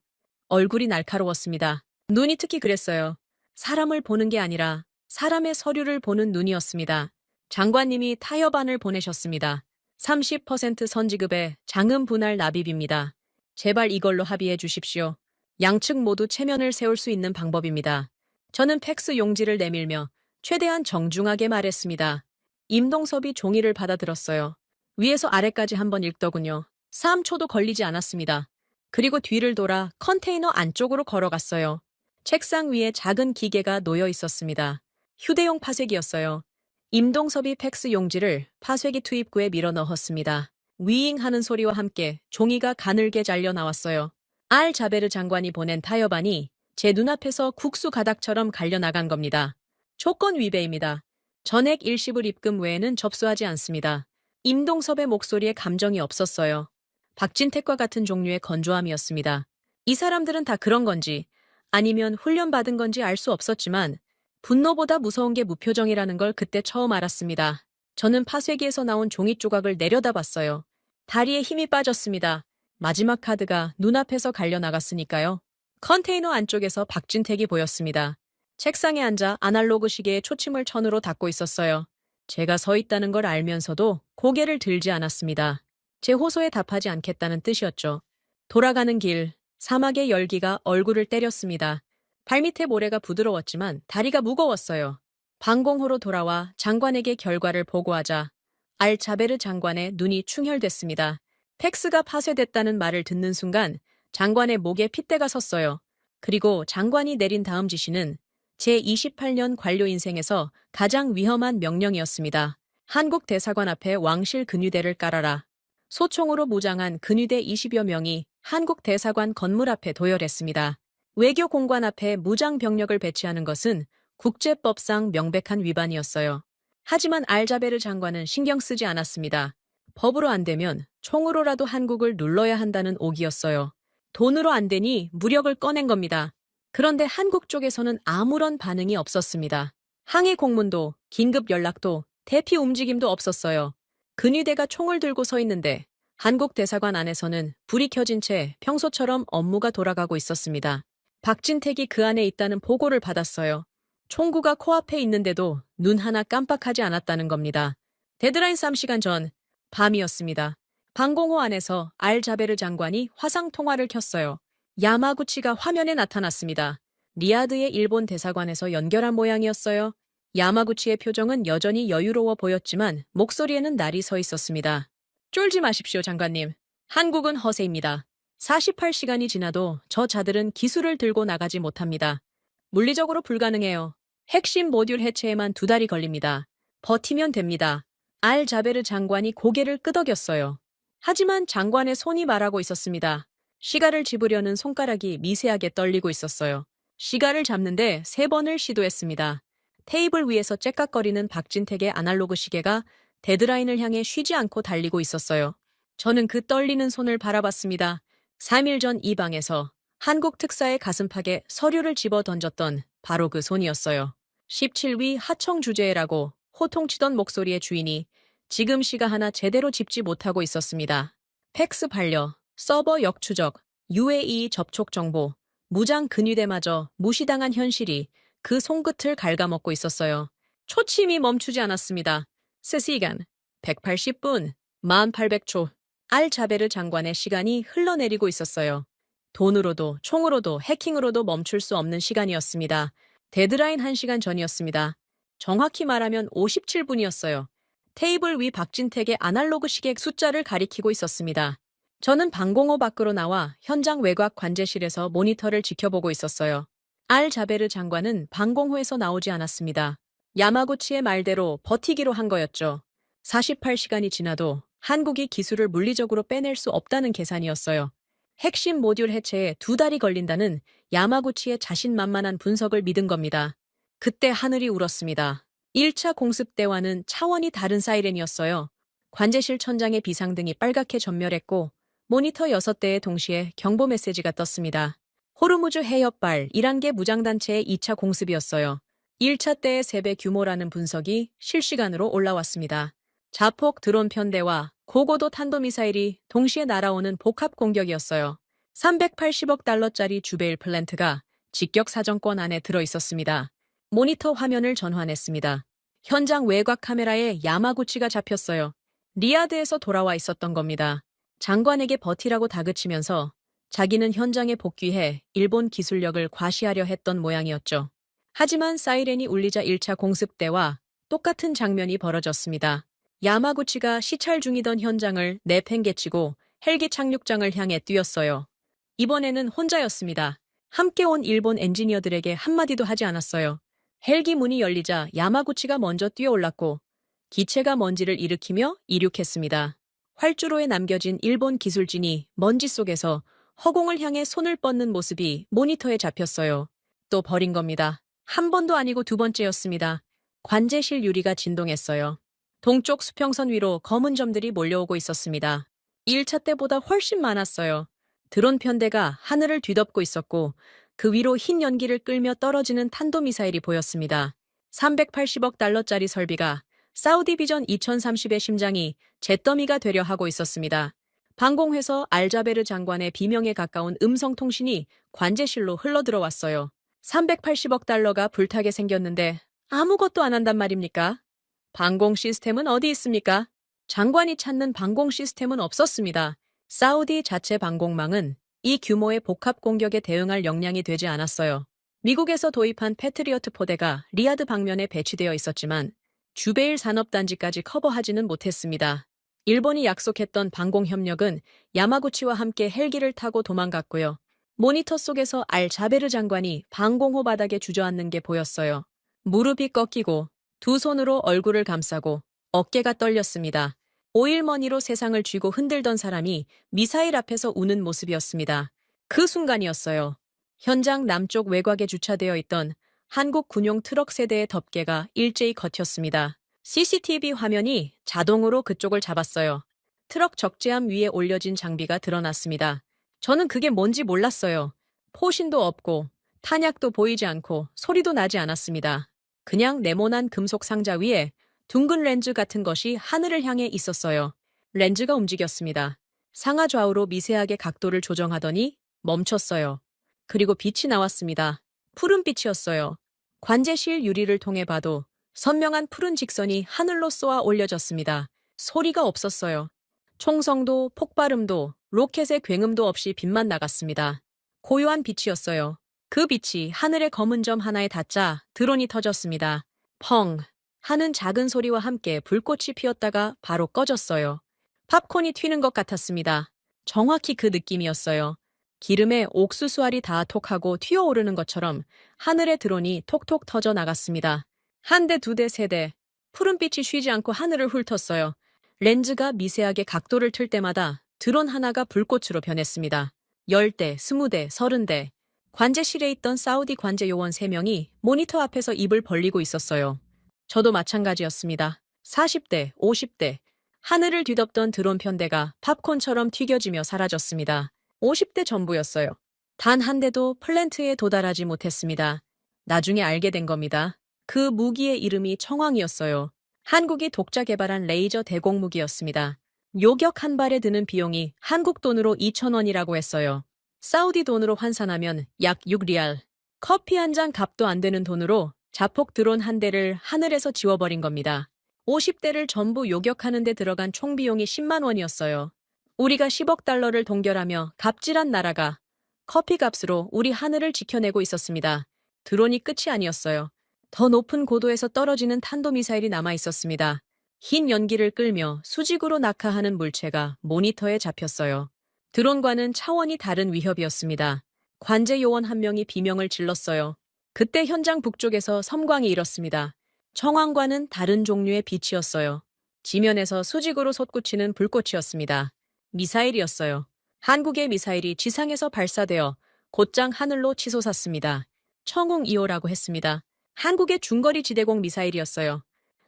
얼굴이 날카로웠습니다. 눈이 특히 그랬어요. 사람을 보는 게 아니라 사람의 서류를 보는 눈이었습니다. 장관님이 타협안을 보내셨습니다. 30% 선지급에 장음 분할 납입입니다. 제발 이걸로 합의해 주십시오. 양측 모두 체면을 세울 수 있는 방법입니다. 저는 팩스 용지를 내밀며 최대한 정중하게 말했습니다. 임동섭이 종이를 받아들었어요. 위에서 아래까지 한번 읽더군요. 3초도 걸리지 않았습니다. 그리고 뒤를 돌아 컨테이너 안쪽으로 걸어갔어요. 책상 위에 작은 기계가 놓여 있었습니다. 휴대용 파쇄기였어요. 임동섭이 팩스 용지를 파쇄기 투입구에 밀어 넣었습니다. 위잉 하는 소리와 함께 종이가 가늘게 잘려 나왔어요. 알 자베르 장관이 보낸 타협안이 제 눈앞에서 국수 가닥처럼 갈려나간 겁니다. 조건 위배입니다. 전액 일시불 입금 외에는 접수하지 않습니다. 임동섭의 목소리에 감정이 없었어요. 박진택과 같은 종류의 건조함이었습니다. 이 사람들은 다 그런 건지 아니면 훈련받은 건지 알 수 없었지만 분노보다 무서운 게 무표정이라는 걸 그때 처음 알았습니다. 저는 파쇄기에서 나온 종이 조각을 내려다봤어요. 다리에 힘이 빠졌습니다. 마지막 카드가 눈앞에서 갈려나갔으니까요. 컨테이너 안쪽에서 박진택이 보였습니다. 책상에 앉아 아날로그 시계에 초침을 천으로 닫고 있었어요. 제가 서 있다는 걸 알면서도 고개를 들지 않았습니다. 제 호소에 답하지 않겠다는 뜻이었죠. 돌아가는 길, 사막의 열기가 얼굴을 때렸습니다. 발밑에 모래가 부드러웠지만 다리가 무거웠어요. 방공호로 돌아와 장관에게 결과를 보고하자 알자베르 장관의 눈이 충혈됐습니다. 팩스가 파쇄됐다는 말을 듣는 순간 장관의 목에 핏대가 섰어요. 그리고 장관이 내린 다음 지시는 제 28년 관료 인생에서 가장 위험한 명령이었습니다. 한국 대사관 앞에 왕실 근위대를 깔아라. 소총으로 무장한 근위대 20여 명이 한국 대사관 건물 앞에 도열했습니다. 외교 공관 앞에 무장 병력을 배치하는 것은 국제법상 명백한 위반이었어요. 하지만 알자베르 장관은 신경 쓰지 않았습니다. 법으로 안 되면 총으로라도 한국을 눌러야 한다는 옥이었어요. 돈으로 안 되니 무력을 꺼낸 겁니다. 그런데 한국 쪽에서는 아무런 반응이 없었습니다. 항해 공문도, 긴급 연락도, 대피 움직임도 없었어요. 근위대가 총을 들고 서 있는데 한국 대사관 안에서는 불이 켜진 채 평소처럼 업무가 돌아가고 있었습니다. 박진택이 그 안에 있다는 보고를 받았어요. 총구가 코앞에 있는데도 눈 하나 깜빡하지 않았다는 겁니다. 데드라인 3시간 전, 밤이었습니다. 방공호 안에서 알자베르 장관이 화상 통화를 켰어요. 야마구치가 화면에 나타났습니다. 리야드의 일본 대사관에서 연결한 모양이었어요. 야마구치의 표정은 여전히 여유로워 보였지만 목소리에는 날이 서 있었습니다. 쫄지 마십시오, 장관님. 한국은 허세입니다. 48시간이 지나도 저 자들은 기술을 들고 나가지 못합니다. 물리적으로 불가능해요. 핵심 모듈 해체에만 2달이 걸립니다. 버티면 됩니다. 알자베르 장관이 고개를 끄덕였어요. 하지만 장관의 손이 말하고 있었습니다. 시가를 집으려는 손가락이 미세하게 떨리고 있었어요. 시가를 잡는데 3번을 시도했습니다. 테이블 위에서 째깍거리는 박진택의 아날로그 시계가 데드라인을 향해 쉬지 않고 달리고 있었어요. 저는 그 떨리는 손을 바라봤습니다. 3일 전 이 방에서 한국 특사의 가슴팍에 서류를 집어 던졌던 바로 그 손이었어요. 17위 하청 주제라고 호통치던 목소리의 주인이 지금 시가 하나 제대로 짚지 못하고 있었습니다. 팩스 반려, 서버 역추적, UAE 접촉 정보, 무장 근위대마저 무시당한 현실이 그 손끝을 갉아먹고 있었어요. 초침이 멈추지 않았습니다. 3시간, 180분, 1800초. 알자베르 장관의 시간이 흘러내리고 있었어요. 돈으로도 총으로도 해킹으로도 멈출 수 없는 시간이었습니다. 데드라인 1시간 전이었습니다. 정확히 말하면 57분이었어요. 테이블 위 박진택의 아날로그 시계 숫자를 가리키고 있었습니다. 저는 방공호 밖으로 나와 현장 외곽 관제실에서 모니터를 지켜보고 있었어요. 알자베르 장관은 방공호에서 나오지 않았습니다. 야마구치의 말대로 버티기로 한 거였죠. 48시간이 지나도 한국이 기술을 물리적으로 빼낼 수 없다는 계산이었어요. 핵심 모듈 해체에 2달이 걸린다는 야마구치의 자신만만한 분석을 믿은 겁니다. 그때 하늘이 울었습니다. 1차 공습 때와는 차원이 다른 사이렌이었어요. 관제실 천장의 비상등이 빨갛게 전멸했고 모니터 6대에 동시에 경보 메시지가 떴습니다. 호르무즈 해협발 1한계 무장단체의 2차 공습이었어요. 1차 때의 3배 규모라는 분석이 실시간으로 올라왔습니다. 자폭 드론 편대와 고고도 탄도미사일이 동시에 날아오는 복합 공격이었어요. 380억 달러짜리 주베일 플랜트가 직격 사정권 안에 들어 있었습니다. 모니터 화면을 전환했습니다. 현장 외곽 카메라에 야마구치가 잡혔어요. 리야드에서 돌아와 있었던 겁니다. 장관에게 버티라고 다그치면서 자기는 현장에 복귀해 일본 기술력을 과시하려 했던 모양이었죠. 하지만 사이렌이 울리자 1차 공습 때와 똑같은 장면이 벌어졌습니다. 야마구치가 시찰 중이던 현장을 내팽개치고 헬기 착륙장을 향해 뛰었어요. 이번에는 혼자였습니다. 함께 온 일본 엔지니어들에게 한마디도 하지 않았어요. 헬기 문이 열리자 야마구치가 먼저 뛰어올랐고 기체가 먼지를 일으키며 이륙했습니다. 활주로에 남겨진 일본 기술진이 먼지 속에서 허공을 향해 손을 뻗는 모습이 모니터에 잡혔어요. 또 버린 겁니다. 한 번도 아니고 두 번째였습니다. 관제실 유리가 진동했어요. 동쪽 수평선 위로 검은 점들이 몰려오고 있었습니다. 1차 때보다 훨씬 많았어요. 드론 편대가 하늘을 뒤덮고 있었고 그 위로 흰 연기를 끌며 떨어지는 탄도미사일이 보였습니다. 380억 달러짜리 설비가 사우디 비전 2030의 심장이 잿더미가 되려 하고 있었습니다. 방공회서 알자베르 장관의 비명에 가까운 음성통신이 관제실로 흘러들어왔어요. 380억 달러가 불타게 생겼는데 아무것도 안 한단 말입니까? 방공 시스템은 어디 있습니까? 장관이 찾는 방공 시스템은 없었습니다. 사우디 자체 방공망은 이 규모의 복합 공격에 대응할 역량이 되지 않았어요. 미국에서 도입한 패트리어트 포대가 리야드 방면에 배치되어 있었지만 주베일 산업단지까지 커버하지는 못했습니다. 일본이 약속했던 방공 협력은 야마구치와 함께 헬기를 타고 도망갔고요. 모니터 속에서 알자베르 장관이 방공호 바닥에 주저앉는 게 보였어요. 무릎이 꺾이고 두 손으로 얼굴을 감싸고 어깨가 떨렸습니다. 오일머니로 세상을 쥐고 흔들던 사람이 미사일 앞에서 우는 모습이었습니다. 그 순간이었어요. 현장 남쪽 외곽에 주차되어 있던 한국 군용 트럭 세대의 덮개가 일제히 걷혔습니다. CCTV 화면이 자동으로 그쪽을 잡았어요. 트럭 적재함 위에 올려진 장비가 드러났습니다. 저는 그게 뭔지 몰랐어요. 포신도 없고 탄약도 보이지 않고 소리도 나지 않았습니다. 그냥 네모난 금속 상자 위에 둥근 렌즈 같은 것이 하늘을 향해 있었어요. 렌즈가 움직였습니다. 상하 좌우로 미세하게 각도를 조정하더니 멈췄어요. 그리고 빛이 나왔습니다. 푸른 빛이었어요. 관제실 유리를 통해 봐도 선명한 푸른 직선이 하늘로 쏘아 올려졌습니다. 소리가 없었어요. 총성도 폭발음도 로켓의 굉음도 없이 빛만 나갔습니다. 고요한 빛이었어요. 그 빛이 하늘의 검은 점 하나에 닿자 드론이 터졌습니다. 펑 하는 작은 소리와 함께 불꽃이 피었다가 바로 꺼졌어요. 팝콘이 튀는 것 같았습니다. 정확히 그 느낌이었어요. 기름에 옥수수알이 다 톡하고 튀어오르는 것처럼 하늘의 드론이 톡톡 터져 나갔습니다. 한 대, 두 대, 세 대. 푸른빛이 쉬지 않고 하늘을 훑었어요. 렌즈가 미세하게 각도를 틀 때마다 드론 하나가 불꽃으로 변했습니다. 10대, 20대, 30대. 관제실에 있던 사우디 관제 요원 3명이 모니터 앞에서 입을 벌리고 있었어요. 저도 마찬가지였습니다. 40대, 50대. 하늘을 뒤덮던 드론 편대가 팝콘처럼 튀겨지며 사라졌습니다. 50대 전부였어요. 단 한 대도 플랜트에 도달하지 못했습니다. 나중에 알게 된 겁니다. 그 무기의 이름이 청황이었어요. 한국이 독자 개발한 레이저 대공무기였습니다. 요격 한 발에 드는 비용이 한국 돈으로 2,000원이라고 했어요. 사우디 돈으로 환산하면 약 6리알. 커피 한 잔 값도 안 되는 돈으로 자폭 드론 한 대를 하늘에서 지워버린 겁니다. 50대를 전부 요격하는 데 들어간 총 비용이 10만 원이었어요. 우리가 10억 달러를 동결하며 갑질한 나라가 커피 값으로 우리 하늘을 지켜내고 있었습니다. 드론이 끝이 아니었어요. 더 높은 고도에서 떨어지는 탄도미사일이 남아 있었습니다. 흰 연기를 끌며 수직으로 낙하하는 물체가 모니터에 잡혔어요. 드론과는 차원이 다른 위협이었습니다. 관제 요원 한 명이 비명을 질렀어요. 그때 현장 북쪽에서 섬광이 일었습니다. 청황과는 다른 종류의 빛이었어요. 지면에서 수직으로 솟구치는 불꽃이었습니다. 미사일이었어요. 한국의 미사일이 지상에서 발사되어 곧장 하늘로 치솟았습니다. 청웅 2호라고 했습니다. 한국의 중거리 지대공 미사일이었어요.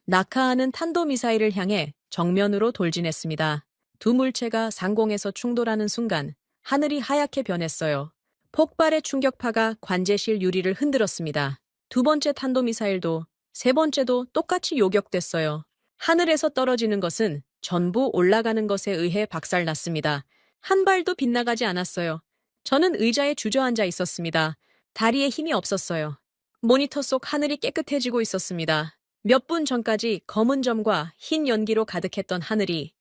낙하하는 탄도미사일을 향해 정면으로 돌진했습니다. 두 물체가 상공에서 충돌하는 순간 하늘이 하얗게 변했어요. 폭발의 충격파가 관제실 유리를 흔들었습니다. 두 번째 탄도미사일도 세 번째도 똑같이 요격됐어요. 하늘에서 떨어지는 것은 전부 올라가는 것에 의해 박살났습니다. 한 발도 빗나가지 않았어요. 저는 의자에 주저앉아 있었습니다. 다리에 힘이 없었어요. 모니터 속 하늘이 깨끗해지고 있었습니다. 몇 분 전까지 검은 점과 흰 연기로 가득했던 하늘이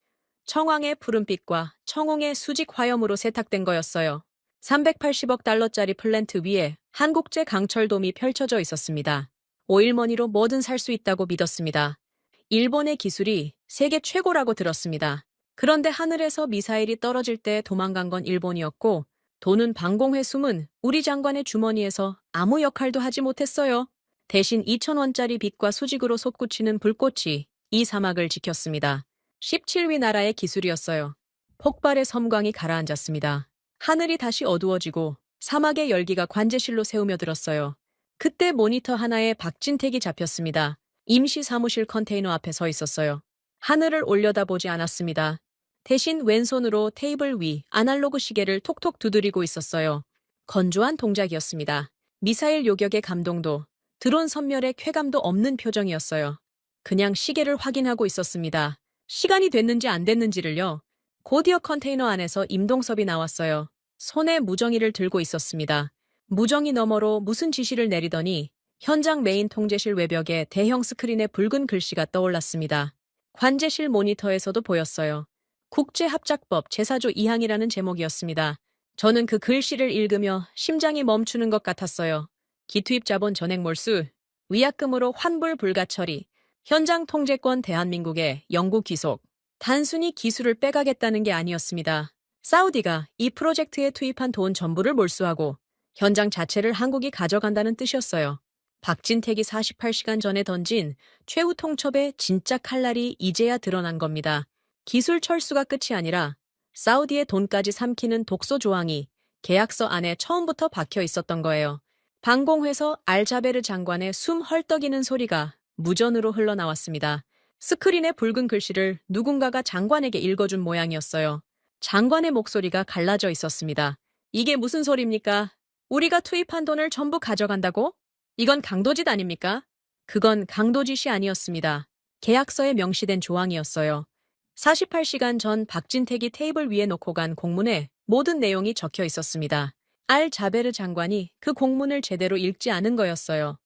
청황의 푸른빛과 청홍의 수직 화염으로 세탁된 거였어요. 380억 달러짜리 플랜트 위에 한국제 강철돔이 펼쳐져 있었습니다. 오일머니로 뭐든 살 수 있다고 믿었습니다. 일본의 기술이 세계 최고라고 들었습니다. 그런데 하늘에서 미사일이 떨어질 때 도망간 건 일본이었고 돈은 방공회 숨은 우리 장관의 주머니에서 아무 역할도 하지 못했어요. 대신 2,000원짜리 빚과 수직으로 솟구치는 불꽃이 이 사막을 지켰습니다. 17위 나라의 기술이었어요. 폭발의 섬광이 가라앉았습니다. 하늘이 다시 어두워지고 사막의 열기가 관제실로 새우며 들었어요. 그때 모니터 하나에 박진택이 잡혔습니다. 임시 사무실 컨테이너 앞에 서 있었어요. 하늘을 올려다보지 않았습니다. 대신 왼손으로 테이블 위 아날로그 시계를 톡톡 두드리고 있었어요. 건조한 동작이었습니다. 미사일 요격의 감동도 드론 선멸의 쾌감도 없는 표정이었어요. 그냥 시계를 확인하고 있었습니다. 시간이 됐는지 안 됐는지를요. 곧이어 컨테이너 안에서 임동섭이 나왔어요. 손에 무정의를 들고 있었습니다. 무정의 너머로 무슨 지시를 내리더니 현장 메인 통제실 외벽에 대형 스크린에 붉은 글씨가 떠올랐습니다. 관제실 모니터에서도 보였어요. 국제합작법 제4조 2항이라는 제목이었습니다. 저는 그 글씨를 읽으며 심장이 멈추는 것 같았어요. 기투입 자본 전액 몰수, 위약금으로 환불 불가 처리, 현장 통제권 대한민국의 영구 귀속. 단순히 기술을 빼가겠다는 게 아니었습니다. 사우디가 이 프로젝트에 투입한 돈 전부를 몰수하고 현장 자체를 한국이 가져간다는 뜻이었어요. 박진택이 48시간 전에 던진 최후 통첩의 진짜 칼날이 이제야 드러난 겁니다. 기술 철수가 끝이 아니라 사우디의 돈까지 삼키는 독소 조항이 계약서 안에 처음부터 박혀 있었던 거예요. 방공회서 알자베르 장관의 숨 헐떡이는 소리가 무전으로 흘러나왔습니다. 스크린의 붉은 글씨를 누군가가 장관에게 읽어준 모양이었어요. 장관의 목소리가 갈라져 있었습니다. 이게 무슨 소리입니까? 우리가 투입한 돈을 전부 가져간다고? 이건 강도짓 아닙니까? 그건 강도짓이 아니었습니다. 계약서에 명시된 조항이었어요. 48시간 전 박진택이 테이블 위에 놓고 간 공문에 모든 내용이 적혀 있었습니다. 알 자베르 장관이 그 공문을 제대로 읽지 않은 거였어요.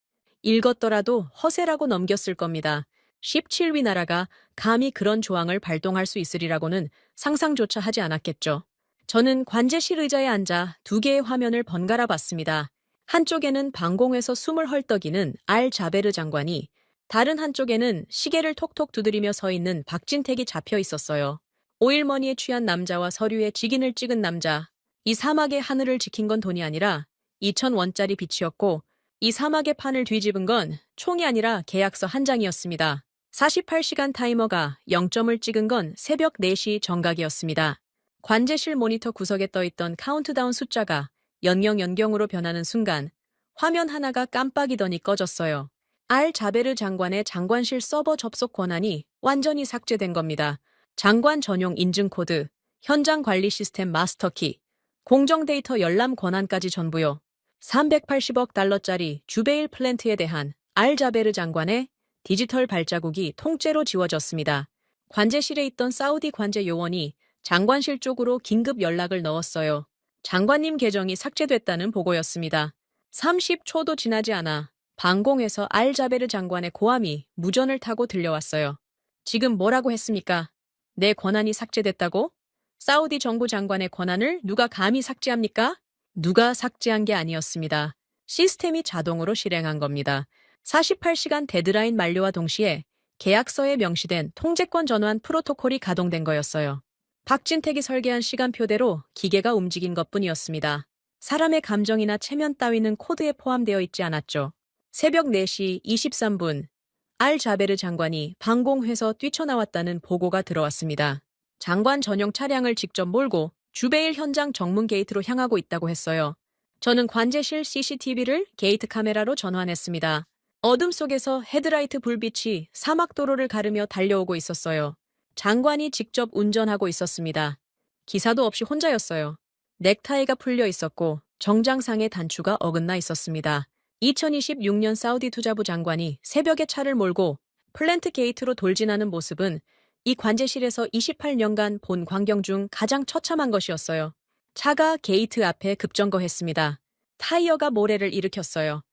읽었더라도 허세라고 넘겼을 겁니다. 17위 나라가 감히 그런 조항을 발동할 수 있으리라고는 상상조차 하지 않았겠죠. 저는 관제실 의자에 앉아 두 개의 화면을 번갈아 봤습니다. 한쪽에는 방공에서 숨을 헐떡이는 알 자베르 장관이, 다른 한쪽에는 시계를 톡톡 두드리며 서 있는 박진택이 잡혀 있었어요. 오일머니에 취한 남자와 서류에 직인을 찍은 남자. 이 사막의 하늘을 지킨 건 돈이 아니라 2,000원짜리 빚이었고 이 사막의 판을 뒤집은 건 총이 아니라 계약서 한 장이었습니다. 48시간 타이머가 0점을 찍은 건 새벽 4시 정각이었습니다. 관제실 모니터 구석에 떠있던 카운트다운 숫자가 연경연경으로 변하는 순간 화면 하나가 깜빡이더니 꺼졌어요. 알 자베르 장관의 장관실 서버 접속 권한이 완전히 삭제된 겁니다. 장관 전용 인증 코드, 현장 관리 시스템 마스터키, 공정 데이터 열람 권한까지 전부요. 380억 달러짜리 주베일 플랜트에 대한 알 자베르 장관의 디지털 발자국이 통째로 지워졌습니다. 관제실에 있던 사우디 관제 요원이 장관실 쪽으로 긴급 연락을 넣었어요. 장관님 계정이 삭제됐다는 보고였습니다. 30초도 지나지 않아 방공에서 알 자베르 장관의 고함이 무전을 타고 들려왔어요. 지금 뭐라고 했습니까? 내 권한이 삭제됐다고? 사우디 정부 장관의 권한을 누가 감히 삭제합니까? 누가 삭제한 게 아니었습니다. 시스템이 자동으로 실행한 겁니다. 48시간 데드라인 만료와 동시에 계약서에 명시된 통제권 전환 프로토콜이 가동된 거였어요. 박진택이 설계한 시간표대로 기계가 움직인 것뿐이었습니다. 사람의 감정이나 체면 따위는 코드에 포함되어 있지 않았죠. 새벽 4시 23분, 알 자베르 장관이 방공회서 뛰쳐나왔다는 보고가 들어왔습니다. 장관 전용 차량을 직접 몰고 주베일 현장 정문 게이트로 향하고 있다고 했어요. 저는 관제실 CCTV를 게이트 카메라로 전환했습니다. 어둠 속에서 헤드라이트 불빛이 사막도로를 가르며 달려오고 있었어요. 장관이 직접 운전하고 있었습니다. 기사도 없이 혼자였어요. 넥타이가 풀려 있었고 정장상의 단추가 어긋나 있었습니다. 2026년 사우디 투자부 장관이 새벽에 차를 몰고 플랜트 게이트로 돌진하는 모습은 이 관제실에서 28년간 본 광경 중 가장 처참한 것이었어요. 차가 게이트 앞에 급정거했습니다. 타이어가 모래를 일으켰어요.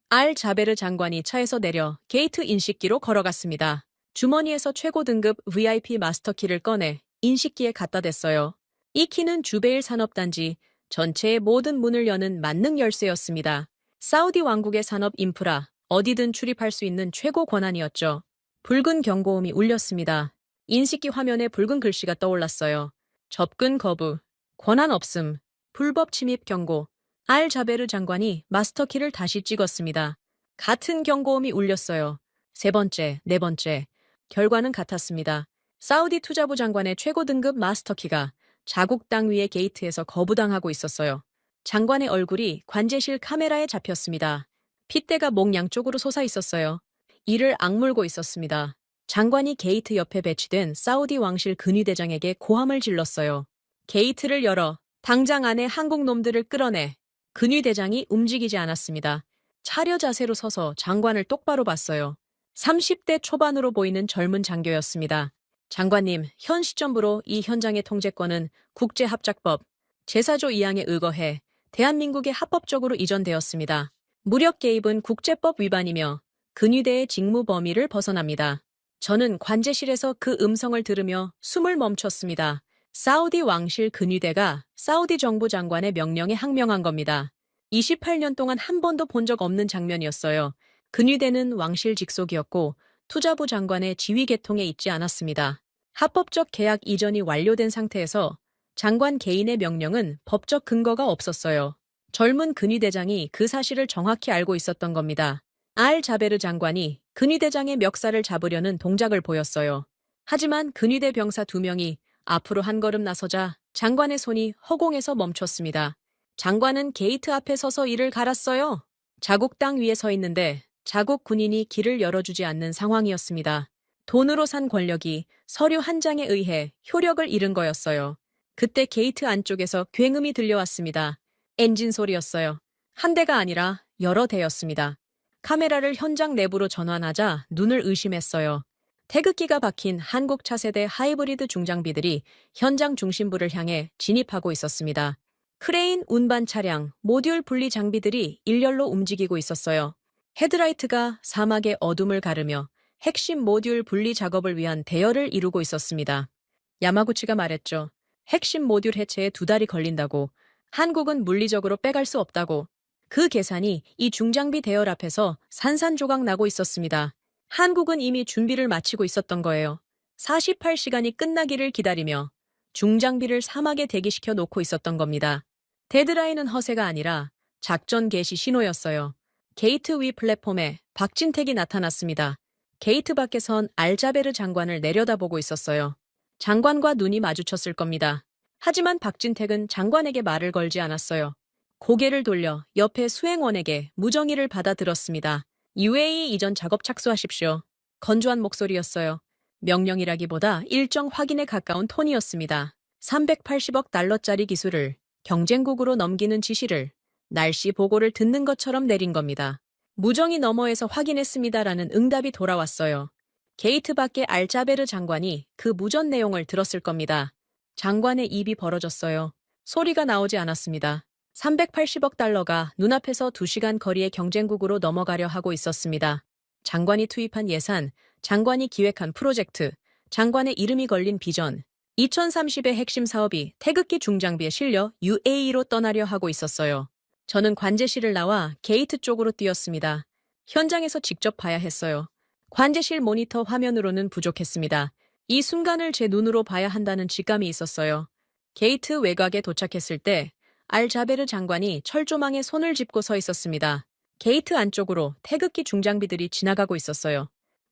알 자베르 장관이 차에서 내려 게이트 인식기로 걸어갔습니다. 주머니에서 최고 등급 VIP 마스터키를 꺼내 인식기에 갖다 댔어요. 이 키는 주베일 산업단지 전체의 모든 문을 여는 만능 열쇠였습니다. 사우디 왕국의 산업 인프라, 어디든 출입할 수 있는 최고 권한이었죠. 붉은 경고음이 울렸습니다. 인식기 화면에 붉은 글씨가 떠올랐어요. 접근 거부, 권한 없음, 불법 침입 경고. 알 자베르 장관이 마스터키를 다시 찍었습니다. 같은 경고음이 울렸어요. 세 번째, 네 번째. 결과는 같았습니다. 사우디 투자부 장관의 최고 등급 마스터키가 자국 땅 위의 게이트에서 거부당하고 있었어요. 장관의 얼굴이 관제실 카메라에 잡혔습니다. 핏대가 목 양쪽으로 솟아 있었어요. 이를 악물고 있었습니다. 장관이 게이트 옆에 배치된 사우디 왕실 근위대장에게 고함을 질렀어요. 게이트를 열어 당장 안에 한국 놈들을 끌어내. 근위대장이 움직이지 않았습니다. 차려 자세로 서서 장관을 똑바로 봤어요. 30대 초반으로 보이는 젊은 장교였습니다. 장관님, 현 시점부로 이 현장의 통제권은 국제합작법 제4조 2항에 의거해 대한민국에 합법적으로 이전되었습니다. 무력 개입은 국제법 위반이며 근위대의 직무 범위를 벗어납니다. 저는 관제실에서 그 음성을 들으며 숨을 멈췄습니다. 사우디 왕실 근위대가 사우디 정부 장관의 명령에 항명한 겁니다. 28년 동안 한 번도 본 적 없는 장면이었어요. 근위대는 왕실 직속이었고 투자부 장관의 지휘 계통에 있지 않았습니다. 합법적 계약 이전이 완료된 상태에서 장관 개인의 명령은 법적 근거가 없었어요. 젊은 근위대장이 그 사실을 정확히 알고 있었던 겁니다. 알 자베르 장관이 근위대장의 멱살을 잡으려는 동작을 보였어요. 하지만 근위대 병사 2명이 앞으로 한 걸음 나서자 장관의 손이 허공에서 멈췄습니다. 장관은 게이트 앞에 서서 이를 갈았어요. 자국 땅 위에 서 있는데 자국 군인이 길을 열어주지 않는 상황이었습니다. 돈으로 산 권력이 서류 한 장에 의해 효력을 잃은 거였어요. 그때 게이트 안쪽에서 굉음이 들려왔습니다. 엔진 소리였어요. 한 대가 아니라 여러 대였습니다. 카메라를 현장 내부로 전환하자 눈을 의심했어요. 태극기가 박힌 한국 차세대 하이브리드 중장비들이 현장 중심부를 향해 진입하고 있었습니다. 크레인, 운반 차량, 모듈 분리 장비들이 일렬로 움직이고 있었어요. 헤드라이트가 사막의 어둠을 가르며 핵심 모듈 분리 작업을 위한 대열을 이루고 있었습니다. 야마구치가 말했죠. 핵심 모듈 해체에 2달이 걸린다고. 한국은 물리적으로 빼갈 수 없다고. 그 계산이 이 중장비 대열 앞에서 산산조각 나고 있었습니다. 한국은 이미 준비를 마치고 있었던 거예요. 48시간이 끝나기를 기다리며 중장비를 사막에 대기시켜 놓고 있었던 겁니다. 데드라인은 허세가 아니라 작전 개시 신호였어요. 게이트 위 플랫폼에 박진택이 나타났습니다. 게이트 밖에선 알자베르 장관을 내려다보고 있었어요. 장관과 눈이 마주쳤을 겁니다. 하지만 박진택은 장관에게 말을 걸지 않았어요. 고개를 돌려 옆에 수행원에게 무정의를 받아들었습니다. UAE 이전 작업 착수하십시오. 건조한 목소리였어요. 명령이라기보다 일정 확인에 가까운 톤이었습니다. 380억 달러짜리 기술을 경쟁국으로 넘기는 지시를 날씨 보고를 듣는 것처럼 내린 겁니다. 무정의 너머에서 확인했습니다라는 응답이 돌아왔어요. 게이트 밖의 알자베르 장관이 그 무전 내용을 들었을 겁니다. 장관의 입이 벌어졌어요. 소리가 나오지 않았습니다. 380억 달러가 눈앞에서 2시간 거리의 경쟁국으로 넘어가려 하고 있었습니다. 장관이 투입한 예산, 장관이 기획한 프로젝트, 장관의 이름이 걸린 비전, 2030의 핵심 사업이 태극기 중장비에 실려 UAE로 떠나려 하고 있었어요. 저는 관제실을 나와 게이트 쪽으로 뛰었습니다. 현장에서 직접 봐야 했어요. 관제실 모니터 화면으로는 부족했습니다. 이 순간을 제 눈으로 봐야 한다는 직감이 있었어요. 게이트 외곽에 도착했을 때 알자베르 장관이 철조망에 손을 짚고 서 있었습니다. 게이트 안쪽으로 태극기 중장비들이 지나가고 있었어요.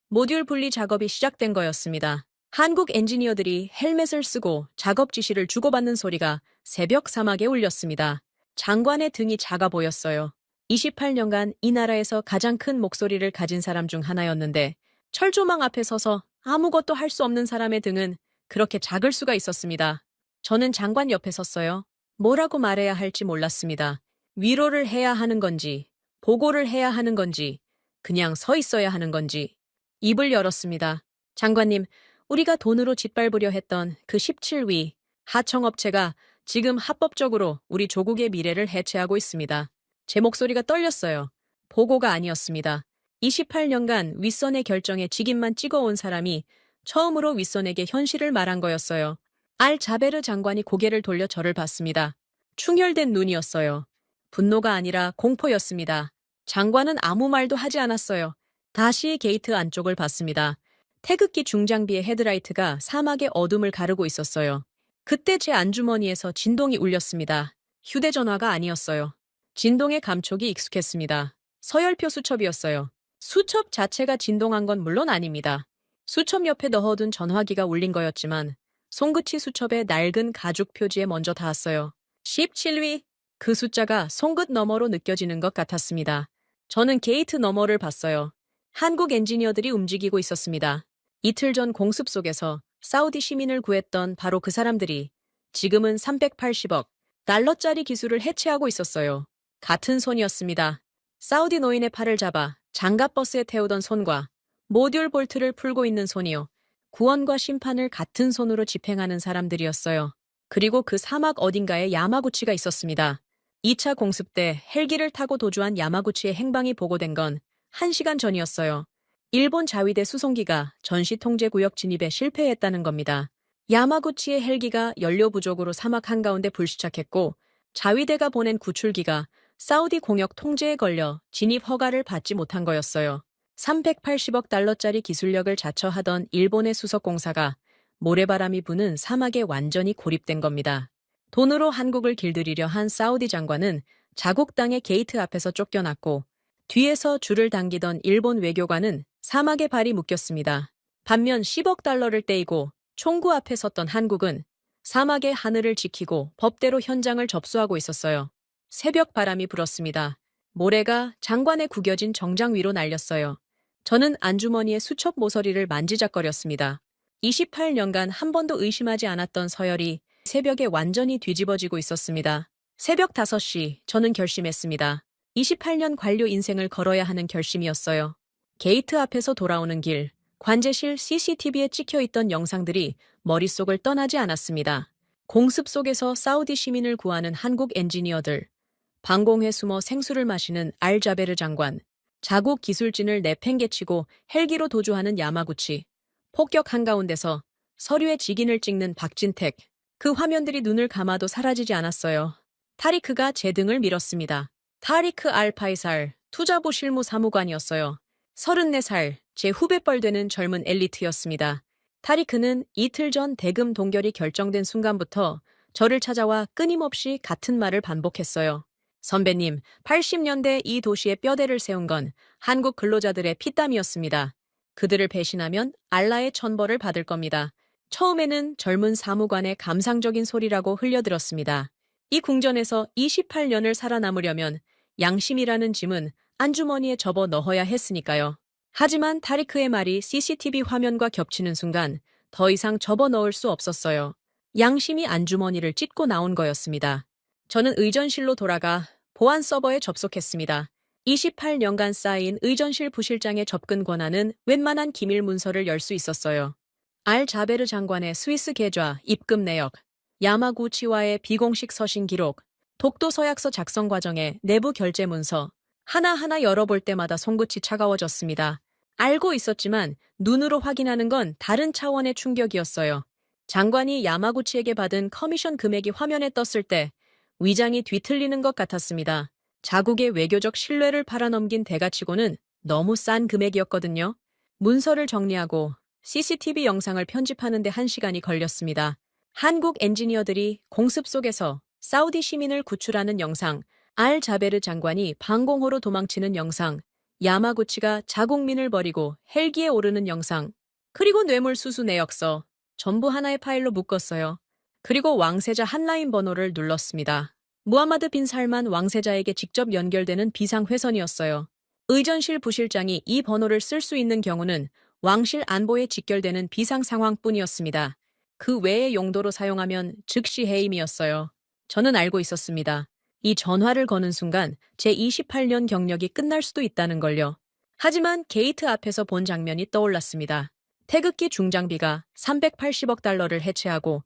모듈 분리 작업이 시작된 거였습니다. 한국 엔지니어들이 헬멧을 쓰고 작업 지시를 주고받는 소리가 새벽 사막에 울렸습니다. 장관의 등이 작아 보였어요. 28년간 이 나라에서 가장 큰 목소리를 가진 사람 중 하나였는데 철조망 앞에 서서 아무것도 할 수 없는 사람의 등은 그렇게 작을 수가 있었습니다. 저는 장관 옆에 섰어요. 뭐라고 말해야 할지 몰랐습니다. 위로를 해야 하는 건지, 보고를 해야 하는 건지, 그냥 서 있어야 하는 건지. 입을 열었습니다. 장관님, 우리가 돈으로 짓밟으려 했던 그 17위 하청업체가 지금 합법적으로 우리 조국의 미래를 해체하고 있습니다. 제 목소리가 떨렸어요. 보고가 아니었습니다. 28년간 윗선의 결정에 직임만 찍어온 사람이 처음으로 윗선에게 현실을 말한 거였어요. 알 자베르 장관이 고개를 돌려 저를 봤습니다. 충혈된 눈이었어요. 분노가 아니라 공포였습니다. 장관은 아무 말도 하지 않았어요. 다시 게이트 안쪽을 봤습니다. 태극기 중장비의 헤드라이트가 사막의 어둠을 가르고 있었어요. 그때 제 안주머니에서 진동이 울렸습니다. 휴대전화가 아니었어요. 진동의 감촉이 익숙했습니다. 서열표 수첩이었어요. 수첩 자체가 진동한 건 물론 아닙니다. 수첩 옆에 넣어둔 전화기가 울린 거였지만 손끝이 수첩의 낡은 가죽 표지에 먼저 닿았어요. 17위. 그 숫자가 손끝 너머로 느껴지는 것 같았습니다. 저는 게이트 너머를 봤어요. 한국 엔지니어들이 움직이고 있었습니다. 이틀 전 공습 속에서 사우디 시민을 구했던 바로 그 사람들이 지금은 380억 달러짜리 기술을 해체하고 있었어요. 같은 손이었습니다. 사우디 노인의 팔을 잡아 장갑버스에 태우던 손과 모듈 볼트를 풀고 있는 손이요. 구원과 심판을 같은 손으로 집행하는 사람들이었어요. 그리고 그 사막 어딘가에 야마구치가 있었습니다. 2차 공습 때 헬기를 타고 도주한 야마구치의 행방이 보고된 건 1시간 전이었어요. 일본 자위대 수송기가 전시 통제구역 진입에 실패했다는 겁니다. 야마구치의 헬기가 연료 부족으로 사막 한가운데 불시착했고 자위대가 보낸 구출기가 사우디 공역 통제에 걸려 진입 허가를 받지 못한 거였어요. 380억 달러짜리 기술력을 자처하던 일본의 수석공사가 모래바람이 부는 사막에 완전히 고립된 겁니다. 돈으로 한국을 길들이려 한 사우디 장관은 자국 땅의 게이트 앞에서 쫓겨났고 뒤에서 줄을 당기던 일본 외교관은 사막에 발이 묶였습니다. 반면 10억 달러를 떼이고 총구 앞에 섰던 한국은 사막의 하늘을 지키고 법대로 현장을 접수하고 있었어요. 새벽 바람이 불었습니다. 모래가 장관의 구겨진 정장 위로 날렸어요. 저는 안주머니의 수첩 모서리를 만지작거렸습니다. 28년간 한 번도 의심하지 않았던 서열이 새벽에 완전히 뒤집어지고 있었습니다. 새벽 5시 저는 결심했습니다. 28년 관료 인생을 걸어야 하는 결심이었어요. 게이트 앞에서 돌아오는 길, 관제실 CCTV에 찍혀있던 영상들이 머릿속을 떠나지 않았습니다. 공습 속에서 사우디 시민을 구하는 한국 엔지니어들, 방공에 숨어 생수를 마시는 알자베르 장관, 자국 기술진을 내팽개치고 헬기로 도주하는 야마구치, 폭격 한가운데서 서류에 직인을 찍는 박진택, 그 화면들이 눈을 감아도 사라지지 않았어요. 타리크가 제 등을 밀었습니다. 타리크 알파이살, 투자부 실무사무관이었어요. 34살, 제 후배뻘 되는 젊은 엘리트였습니다. 타리크는 이틀 전 대금 동결이 결정된 순간부터 저를 찾아와 끊임없이 같은 말을 반복했어요. 선배님, 80년대 이 도시에 뼈대를 세운 건 한국 근로자들의 피땀이었습니다. 그들을 배신하면 알라의 천벌을 받을 겁니다. 처음에는 젊은 사무관의 감상적인 소리라고 흘려들었습니다. 이 궁전에서 28년을 살아남으려면 양심이라는 짐은 안주머니에 접어 넣어야 했으니까요. 하지만 타리크의 말이 CCTV 화면과 겹치는 순간 더 이상 접어 넣을 수 없었어요. 양심이 안주머니를 찢고 나온 거였습니다. 저는 의전실로 돌아가 보안 서버에 접속했습니다. 28년간 쌓인 의전실 부실장의 접근 권한은 웬만한 기밀 문서를 열 수 있었어요. 알 자베르 장관의 스위스 계좌, 입금 내역, 야마구치와의 비공식 서신 기록, 독도 서약서 작성 과정의 내부 결제 문서, 하나하나 열어볼 때마다 손끝이 차가워졌습니다. 알고 있었지만 눈으로 확인하는 건 다른 차원의 충격이었어요. 장관이 야마구치에게 받은 커미션 금액이 화면에 떴을 때 위장이 뒤틀리는 것 같았습니다. 자국의 외교적 신뢰를 팔아넘긴 대가치고는 너무 싼 금액이었거든요. 문서를 정리하고 CCTV 영상을 편집하는 데 1시간이 걸렸습니다. 한국 엔지니어들이 공습 속에서 사우디 시민을 구출하는 영상, 알 자베르 장관이 방공호로 도망치는 영상, 야마구치가 자국민을 버리고 헬기에 오르는 영상, 그리고 뇌물수수 내역서, 전부 하나의 파일로 묶었어요. 그리고 왕세자 한라인 번호를 눌렀습니다. 무하마드 빈 살만 왕세자에게 직접 연결되는 비상회선이었어요. 의전실 부실장이 이 번호를 쓸 수 있는 경우는 왕실 안보에 직결되는 비상 상황뿐이었습니다. 그 외의 용도로 사용하면 즉시 해임이었어요. 저는 알고 있었습니다. 이 전화를 거는 순간 제 28년 경력이 끝날 수도 있다는 걸요. 하지만 게이트 앞에서 본 장면이 떠올랐습니다. 태극기 중장비가 380억 달러를 해체하고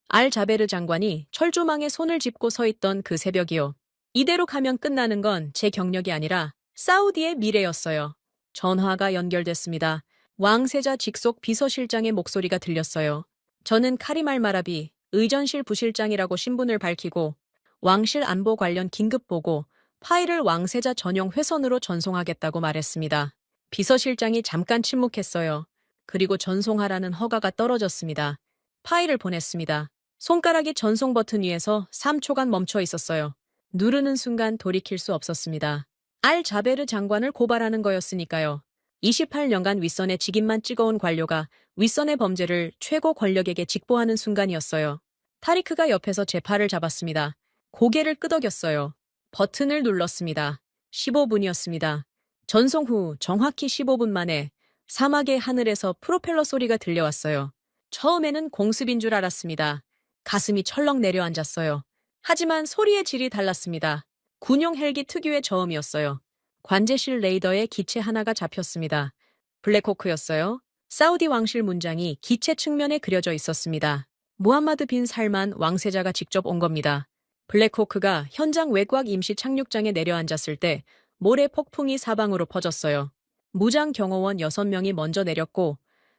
알자베르 장관이 철조망에 손을 짚고 서 있던 그 새벽이요. 이대로 가면 끝나는 건 제 경력이 아니라 사우디의 미래였어요. 전화가 연결됐습니다. 왕세자 직속 비서실장의 목소리가 들렸어요. 저는 카림 알마라비 의전실 부실장이라고 신분을 밝히고 왕실 안보 관련 긴급보고 파일을 왕세자 전용 회선으로 전송하겠다고 말했습니다. 비서실장이 잠깐 침묵했어요. 그리고 전송하라는 허가가 떨어졌습니다. 파일을 보냈습니다. 손가락이 전송 버튼 위에서 3초간 멈춰 있었어요. 누르는 순간 돌이킬 수 없었습니다. 알자베르 장관을 고발하는 거였으니까요. 28년간 윗선의 직임만 찍어온 관료가 윗선의 범죄를 최고 권력에게 직보하는 순간이었어요. 타리크가 옆에서 제 팔을 잡았습니다. 고개를 끄덕였어요. 버튼을 눌렀습니다. 15분이었습니다. 전송 후 정확히 15분 만에 사막의 하늘에서 프로펠러 소리가 들려왔어요. 처음에는 공습인 줄 알았습니다. 가슴이 철렁 내려앉았어요. 하지만 소리의 질이 달랐습니다. 군용 헬기 특유의 저음이었어요. 관제실 레이더에 기체 하나가 잡혔습니다. 블랙호크였어요. 사우디 왕실 문장이 기체 측면에 그려져 있었습니다. 무함마드 빈 살만 왕세자가 직접 온 겁니다. 블랙호크가 현장 외곽 임시 착륙장에 내려앉았을 때 모래 폭풍이 사방으로 퍼졌어요. 무장 경호원 6명이 먼저 내렸고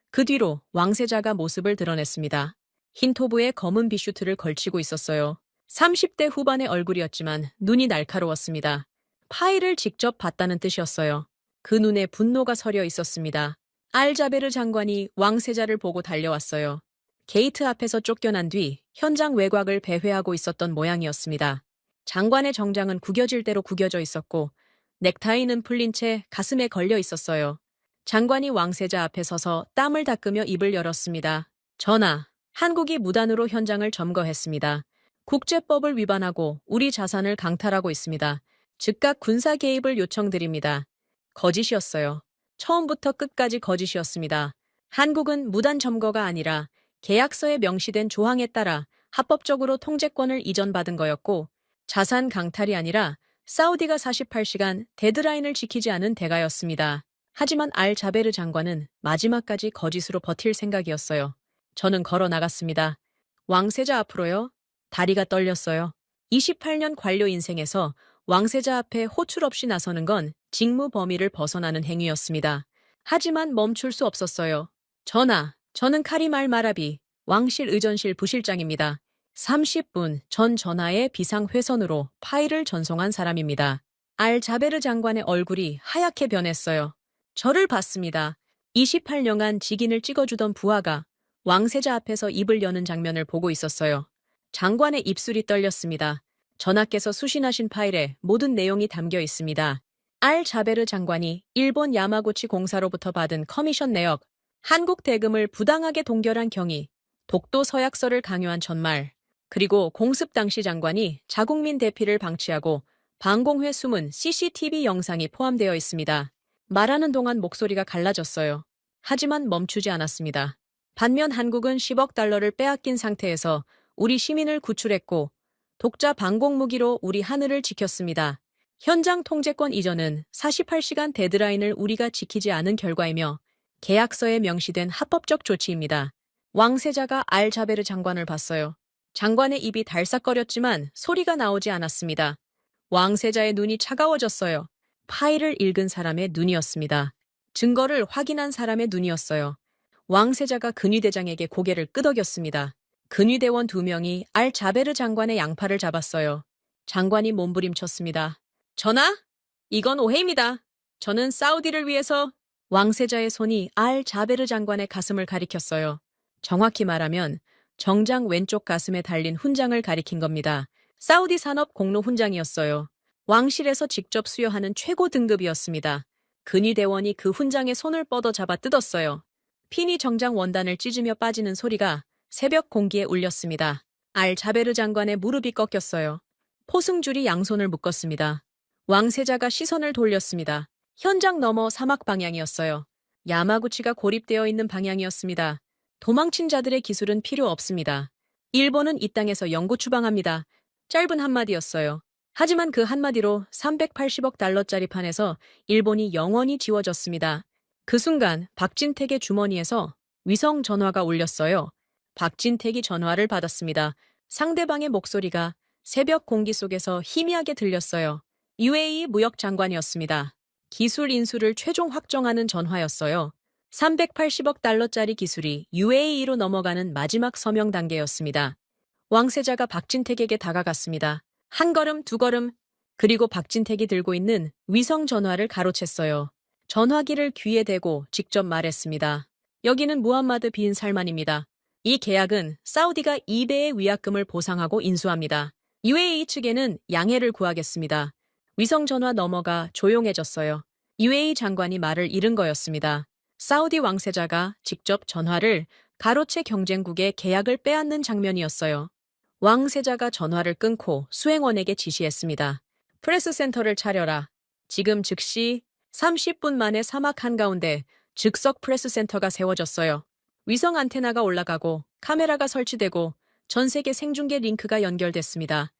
그 뒤로 왕세자가 모습을 드러냈습니다. 흰 토브에 검은 비슈트를 걸치고 있었어요. 30대 후반의 얼굴이었지만 눈이 날카로웠습니다. 파일을 직접 봤다는 뜻이었어요. 그 눈에 분노가 서려 있었습니다. 알자베르 장관이 왕세자를 보고 달려왔어요. 게이트 앞에서 쫓겨난 뒤 현장 외곽을 배회하고 있었던 모양이었습니다. 장관의 정장은 구겨질 대로 구겨져 있었고 넥타이는 풀린 채 가슴에 걸려 있었어요. 장관이 왕세자 앞에 서서 땀을 닦으며 입을 열었습니다. 전하, 한국이 무단으로 현장을 점거했습니다. 국제법을 위반하고 우리 자산을 강탈하고 있습니다. 즉각 군사 개입을 요청드립니다. 거짓이었어요. 처음부터 끝까지 거짓이었습니다. 한국은 무단 점거가 아니라 계약서에 명시된 조항에 따라 합법적으로 통제권을 이전받은 거였고 자산 강탈이 아니라 사우디가 48시간 데드라인을 지키지 않은 대가였습니다. 하지만 알자베르 장관은 마지막까지 거짓으로 버틸 생각이었어요. 저는 걸어 나갔습니다. 왕세자 앞으로요. 다리가 떨렸어요. 28년 관료 인생에서 왕세자 앞에 호출 없이 나서는 건 직무 범위를 벗어나는 행위였습니다. 하지만 멈출 수 없었어요. 전하, 저는 카림 알마라비, 왕실 의전실 부실장입니다. 30분 전 전하의 비상회선으로 파일을 전송한 사람입니다. 알자베르 장관의 얼굴이 하얗게 변했어요. 저를 봤습니다. 28년간 직인을 찍어주던 부하가 왕세자 앞에서 입을 여는 장면을 보고 있었어요. 장관의 입술이 떨렸습니다. 전하께서 수신하신 파일에 모든 내용이 담겨 있습니다. 알자베르 장관이 일본 야마구치 공사로부터 받은 커미션 내역, 한국 대금을 부당하게 동결한 경위, 독도 서약서를 강요한 전말, 그리고 공습 당시 장관이 자국민 대피를 방치하고 방공회 숨은 CCTV 영상이 포함되어 있습니다. 말하는 동안 목소리가 갈라졌어요. 하지만 멈추지 않았습니다. 반면 한국은 10억 달러를 빼앗긴 상태에서 우리 시민을 구출했고 독자 방공 무기로 우리 하늘을 지켰습니다. 현장 통제권 이전은 48시간 데드라인을 우리가 지키지 않은 결과이며 계약서에 명시된 합법적 조치입니다. 왕세자가 알자베르 장관을 봤어요. 장관의 입이 달싹거렸지만 소리가 나오지 않았습니다. 왕세자의 눈이 차가워졌어요. 파일을 읽은 사람의 눈이었습니다. 증거를 확인한 사람의 눈이었어요. 왕세자가 근위대장에게 고개를 끄덕였습니다. 근위대원 2명이 알자베르 장관의 양팔을 잡았어요. 장관이 몸부림쳤습니다. 전하, 이건 오해입니다. 저는 사우디를 위해서. 왕세자의 손이 알자베르 장관의 가슴을 가리켰어요. 정확히 말하면 정장 왼쪽 가슴에 달린 훈장을 가리킨 겁니다. 사우디 산업 공로 훈장이었어요. 왕실에서 직접 수여하는 최고 등급이었습니다. 근위대원이 그 훈장에 손을 뻗어 잡아 뜯었어요. 핀이 정장 원단을 찢으며 빠지는 소리가 새벽 공기에 울렸습니다. 알자베르 장관의 무릎이 꺾였어요. 포승줄이 양손을 묶었습니다. 왕세자가 시선을 돌렸습니다. 현장 너머 사막 방향이었어요. 야마구치가 고립되어 있는 방향이었습니다. 도망친 자들의 기술은 필요 없습니다. 일본은 이 땅에서 영구 추방합니다. 짧은 한마디였어요. 하지만 그 한마디로 380억 달러짜리 판에서 일본이 영원히 지워졌습니다. 그 순간 박진택의 주머니에서 위성 전화가 울렸어요. 박진택이 전화를 받았습니다. 상대방의 목소리가 새벽 공기 속에서 희미하게 들렸어요. UAE 무역 장관이었습니다. 기술 인수를 최종 확정하는 전화였어요. 380억 달러짜리 기술이 UAE로 넘어가는 마지막 서명 단계였습니다. 왕세자가 박진택에게 다가갔습니다. 한 걸음, 두 걸음, 그리고 박진택이 들고 있는 위성 전화를 가로챘어요. 전화기를 귀에 대고 직접 말했습니다. 여기는 무함마드 빈 살만입니다. 이 계약은 사우디가 2배의 위약금을 보상하고 인수합니다. UAE 측에는 양해를 구하겠습니다. 위성 전화 넘어가 조용해졌어요. UAE 장관이 말을 잃은 거였습니다. 사우디 왕세자가 직접 전화를 가로채 경쟁국의 계약을 빼앗는 장면이었어요. 왕세자가 전화를 끊고 수행원에게 지시했습니다. 프레스센터를 차려라. 지금 즉시 30분 만에 사막 한가운데 즉석 프레스센터가 세워졌어요. 위성 안테나가 올라가고 카메라가 설치되고 전 세계 생중계 링크가 연결됐습니다.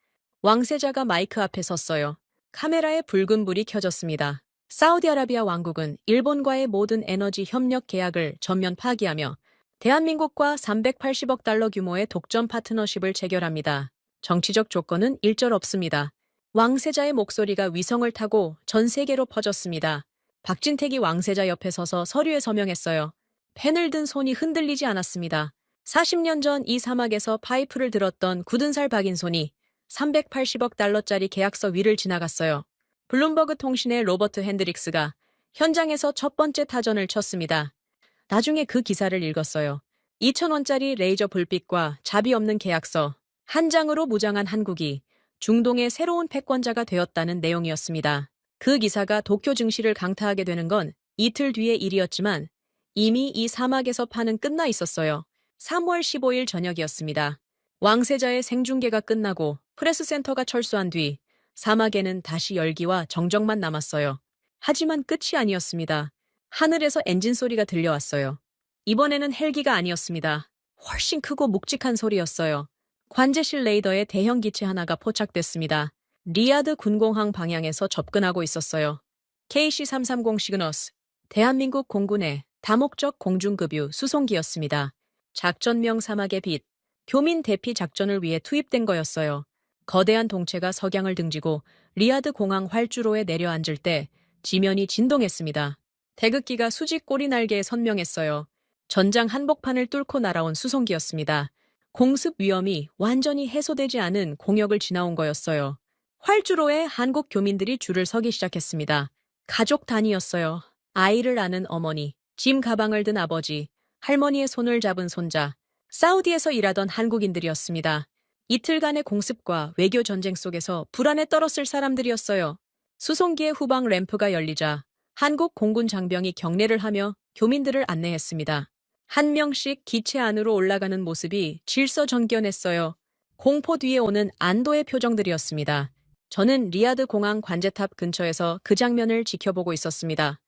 왕세자가 마이크 앞에 섰어요. 카메라에 붉은 불이 켜졌습니다. 사우디아라비아 왕국은 일본과의 모든 에너지 협력 계약을 전면 파기하며 대한민국과 380억 달러 규모의 독점 파트너십을 체결합니다. 정치적 조건은 일절 없습니다. 왕세자의 목소리가 위성을 타고 전 세계로 퍼졌습니다. 박진택이 왕세자 옆에 서서 서류에 서명했어요. 펜을 든 손이 흔들리지 않았습니다. 40년 전 이 사막에서 파이프를 들었던 굳은 살 박인 손이 380억 달러짜리 계약서 위를 지나갔어요. 블룸버그 통신의 로버트 핸드릭스가 현장에서 첫 번째 타전을 쳤습니다. 나중에 그 기사를 읽었어요. 2,000원짜리 레이저 불빛과 자비 없는 계약서, 한 장으로 무장한 한국이 중동의 새로운 패권자가 되었다는 내용이었습니다. 그 기사가 도쿄 증시를 강타하게 되는 건 이틀 뒤의 일이었지만 이미 이 사막에서 판은 끝나 있었어요. 3월 15일 저녁이었습니다. 왕세자의 생중계가 끝나고 프레스센터가 철수한 뒤 사막에는 다시 열기와 정적만 남았어요. 하지만 끝이 아니었습니다. 하늘에서 엔진 소리가 들려왔어요. 이번에는 헬기가 아니었습니다. 훨씬 크고 묵직한 소리였어요. 관제실 레이더에 대형 기체 하나가 포착됐습니다. 리야드 군공항 방향에서 접근하고 있었어요. KC-330 시그너스, 대한민국 공군의 다목적 공중급유 수송기였습니다. 작전명 사막의 빛, 교민 대피 작전을 위해 투입된 거였어요. 거대한 동체가 석양을 등지고 리야드 공항 활주로에 내려앉을 때 지면이 진동했습니다. 태극기가 수직 꼬리 날개에 선명했어요. 전장 한복판을 뚫고 날아온 수송기였습니다. 공습 위험이 완전히 해소되지 않은 공역을 지나온 거였어요. 활주로에 한국 교민들이 줄을 서기 시작했습니다. 가족 단위였어요. 아이를 아는 어머니, 짐 가방을 든 아버지, 할머니의 손을 잡은 손자, 사우디에서 일하던 한국인들이었습니다. 이틀간의 공습과 외교 전쟁 속에서 불안에 떨었을 사람들이었어요. 수송기의 후방 램프가 열리자 한국 공군 장병이 경례를 하며 교민들을 안내했습니다. 한 명씩 기체 안으로 올라가는 모습이 질서정연했어요. 공포 뒤에 오는 안도의 표정들이었습니다. 저는 리야드 공항 관제탑 근처에서 그 장면을 지켜보고 있었습니다.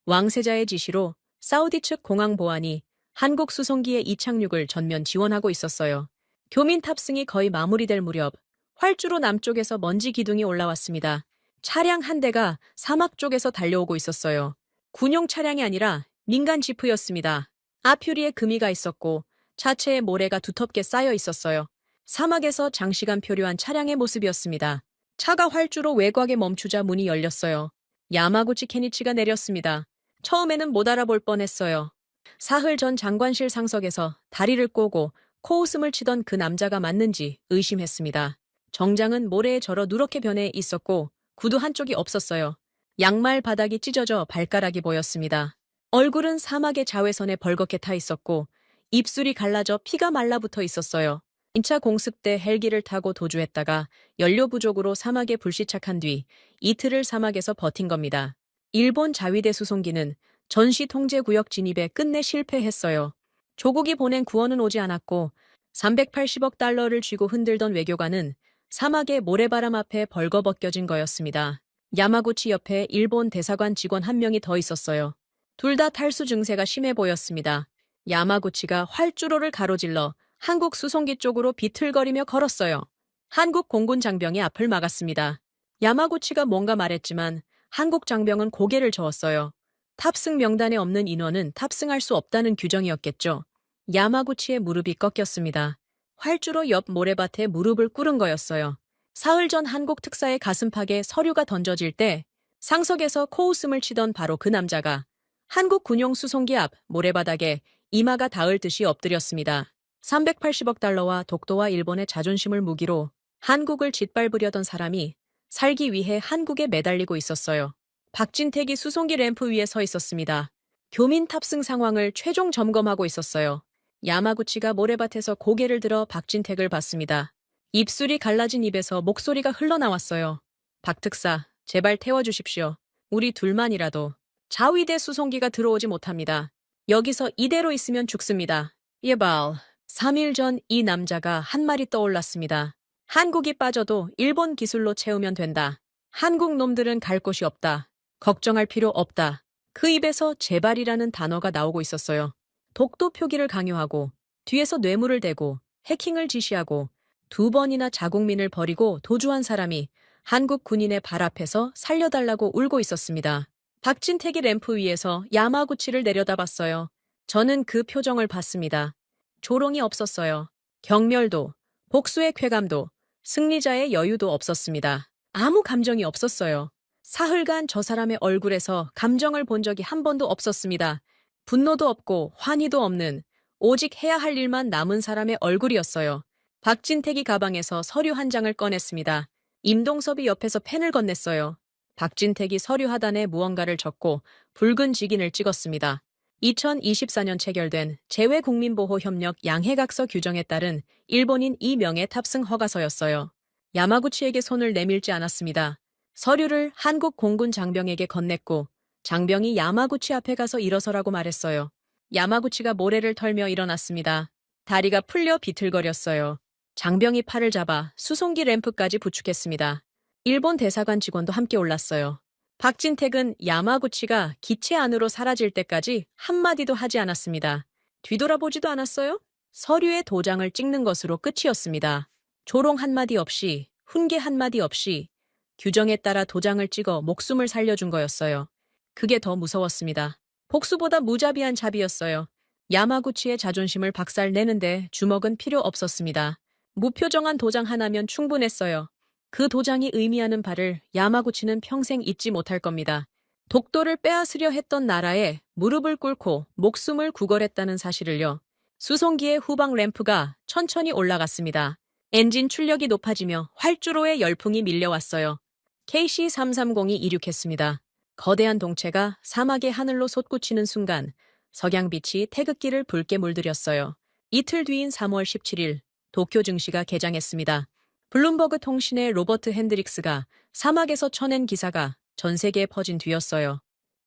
왕세자의 지시로 사우디 측 공항 보안이 한국 수송기의 이착륙을 전면 지원하고 있었어요. 교민 탑승이 거의 마무리될 무렵 활주로 남쪽에서 먼지 기둥이 올라왔습니다. 차량 한 대가 사막 쪽에서 달려오고 있었어요. 군용 차량이 아니라 민간 지프였습니다. 앞유리에 금이가 있었고 차체에 모래가 두텁게 쌓여 있었어요. 사막에서 장시간 표류한 차량의 모습이었습니다. 차가 활주로 외곽에 멈추자 문이 열렸어요. 야마구치 케니치가 내렸습니다. 처음에는 못 알아볼 뻔했어요. 사흘 전 장관실 상석에서 다리를 꼬고 코웃음을 치던 그 남자가 맞는지 의심했습니다. 정장은 모래에 절어 누렇게 변해 있었고 구두 한쪽이 없었어요. 양말 바닥이 찢어져 발가락이 보였습니다. 얼굴은 사막의 자외선에 벌겋게 타 있었고 입술이 갈라져 피가 말라붙어 있었어요. 2차 공습 때 헬기를 타고 도주했다가 연료 부족으로 사막에 불시착한 뒤 이틀을 사막에서 버틴 겁니다. 일본 자위대 수송기는 전시 통제구역 진입에 끝내 실패했어요. 조국이 보낸 구원은 오지 않았고 380억 달러를 쥐고 흔들던 외교관은 사막의 모래바람 앞에 벌거벗겨진 거였습니다. 야마구치 옆에 일본 대사관 직원 한 명이 더 있었어요. 둘 다 탈수 증세가 심해 보였습니다. 야마구치가 활주로를 가로질러 한국 수송기 쪽으로 비틀거리며 걸었어요. 한국 공군 장병이 앞을 막았습니다. 야마구치가 뭔가 말했지만 한국 장병은 고개를 저었어요. 탑승 명단에 없는 인원은 탑승할 수 없다는 규정이었겠죠. 야마구치의 무릎이 꺾였습니다. 활주로 옆 모래밭에 무릎을 꿇은 거였어요. 사흘 전 한국 특사의 가슴팍에 서류가 던져질 때 상석에서 코웃음을 치던 바로 그 남자가 한국 군용 수송기 앞 모래바닥에 이마가 닿을 듯이 엎드렸습니다. 380억 달러와 독도와 일본의 자존심을 무기로 한국을 짓밟으려던 사람이 살기 위해 한국에 매달리고 있었어요. 박진택이 수송기 램프 위에 서 있었습니다. 교민 탑승 상황을 최종 점검하고 있었어요. 야마구치가 모래밭에서 고개를 들어 박진택을 봤습니다. 입술이 갈라진 입에서 목소리가 흘러나왔어요. 박 특사, 제발 태워주십시오. 우리 둘만이라도. 자위대 수송기가 들어오지 못합니다. 여기서 이대로 있으면 죽습니다. 예발. 3일 전 이 남자가 한 말이 떠올랐습니다. 한국이 빠져도 일본 기술로 채우면 된다. 한국 놈들은 갈 곳이 없다. 걱정할 필요 없다. 그 입에서 제발이라는 단어가 나오고 있었어요. 독도 표기를 강요하고 뒤에서 뇌물을 대고 해킹을 지시하고 2번이나 자국민을 버리고 도주한 사람이 한국 군인의 발 앞에서 살려달라고 울고 있었습니다. 박진택이 램프 위에서 야마구치를 내려다봤어요. 저는 그 표정을 봤습니다. 조롱이 없었어요. 경멸도, 복수의 쾌감도, 승리자의 여유도 없었습니다. 아무 감정이 없었어요. 사흘간 저 사람의 얼굴에서 감정을 본 적이 한 번도 없었습니다. 분노도 없고 환희도 없는 오직 해야 할 일만 남은 사람의 얼굴이었어요. 박진택이 가방에서 서류 한 장을 꺼냈습니다. 임동섭이 옆에서 펜을 건넸어요. 박진택이 서류 하단에 무언가를 적고 붉은 직인을 찍었습니다. 2024년 체결된 재외국민보호협력 양해각서 규정에 따른 일본인 2명의 탑승 허가서였어요. 야마구치에게 손을 내밀지 않았습니다. 서류를 한국 공군 장병에게 건넸고 장병이 야마구치 앞에 가서 일어서라고 말했어요. 야마구치가 모래를 털며 일어났습니다. 다리가 풀려 비틀거렸어요. 장병이 팔을 잡아 수송기 램프까지 부축했습니다. 일본 대사관 직원도 함께 올랐어요. 박진택은 야마구치가 기체 안으로 사라질 때까지 한마디도 하지 않았습니다. 뒤돌아보지도 않았어요? 서류에 도장을 찍는 것으로 끝이었습니다. 조롱 한마디 없이, 훈계 한마디 없이 규정에 따라 도장을 찍어 목숨을 살려준 거였어요. 그게 더 무서웠습니다. 복수보다 무자비한 자비였어요. 야마구치의 자존심을 박살내는데 주먹은 필요 없었습니다. 무표정한 도장 하나면 충분했어요. 그 도장이 의미하는 바를 야마구치는 평생 잊지 못할 겁니다. 독도를 빼앗으려 했던 나라에 무릎을 꿇고 목숨을 구걸했다는 사실을요. 수송기의 후방 램프가 천천히 올라갔습니다. 엔진 출력이 높아지며 활주로에 열풍이 밀려왔어요. KC-330이 이륙했습니다. 거대한 동체가 사막의 하늘로 솟구치는 순간 석양빛이 태극기를 붉게 물들였어요. 이틀 뒤인 3월 17일 도쿄 증시가 개장했습니다. 블룸버그 통신의 로버트 핸드릭스가 사막에서 쳐낸 기사가 전 세계에 퍼진 뒤였어요.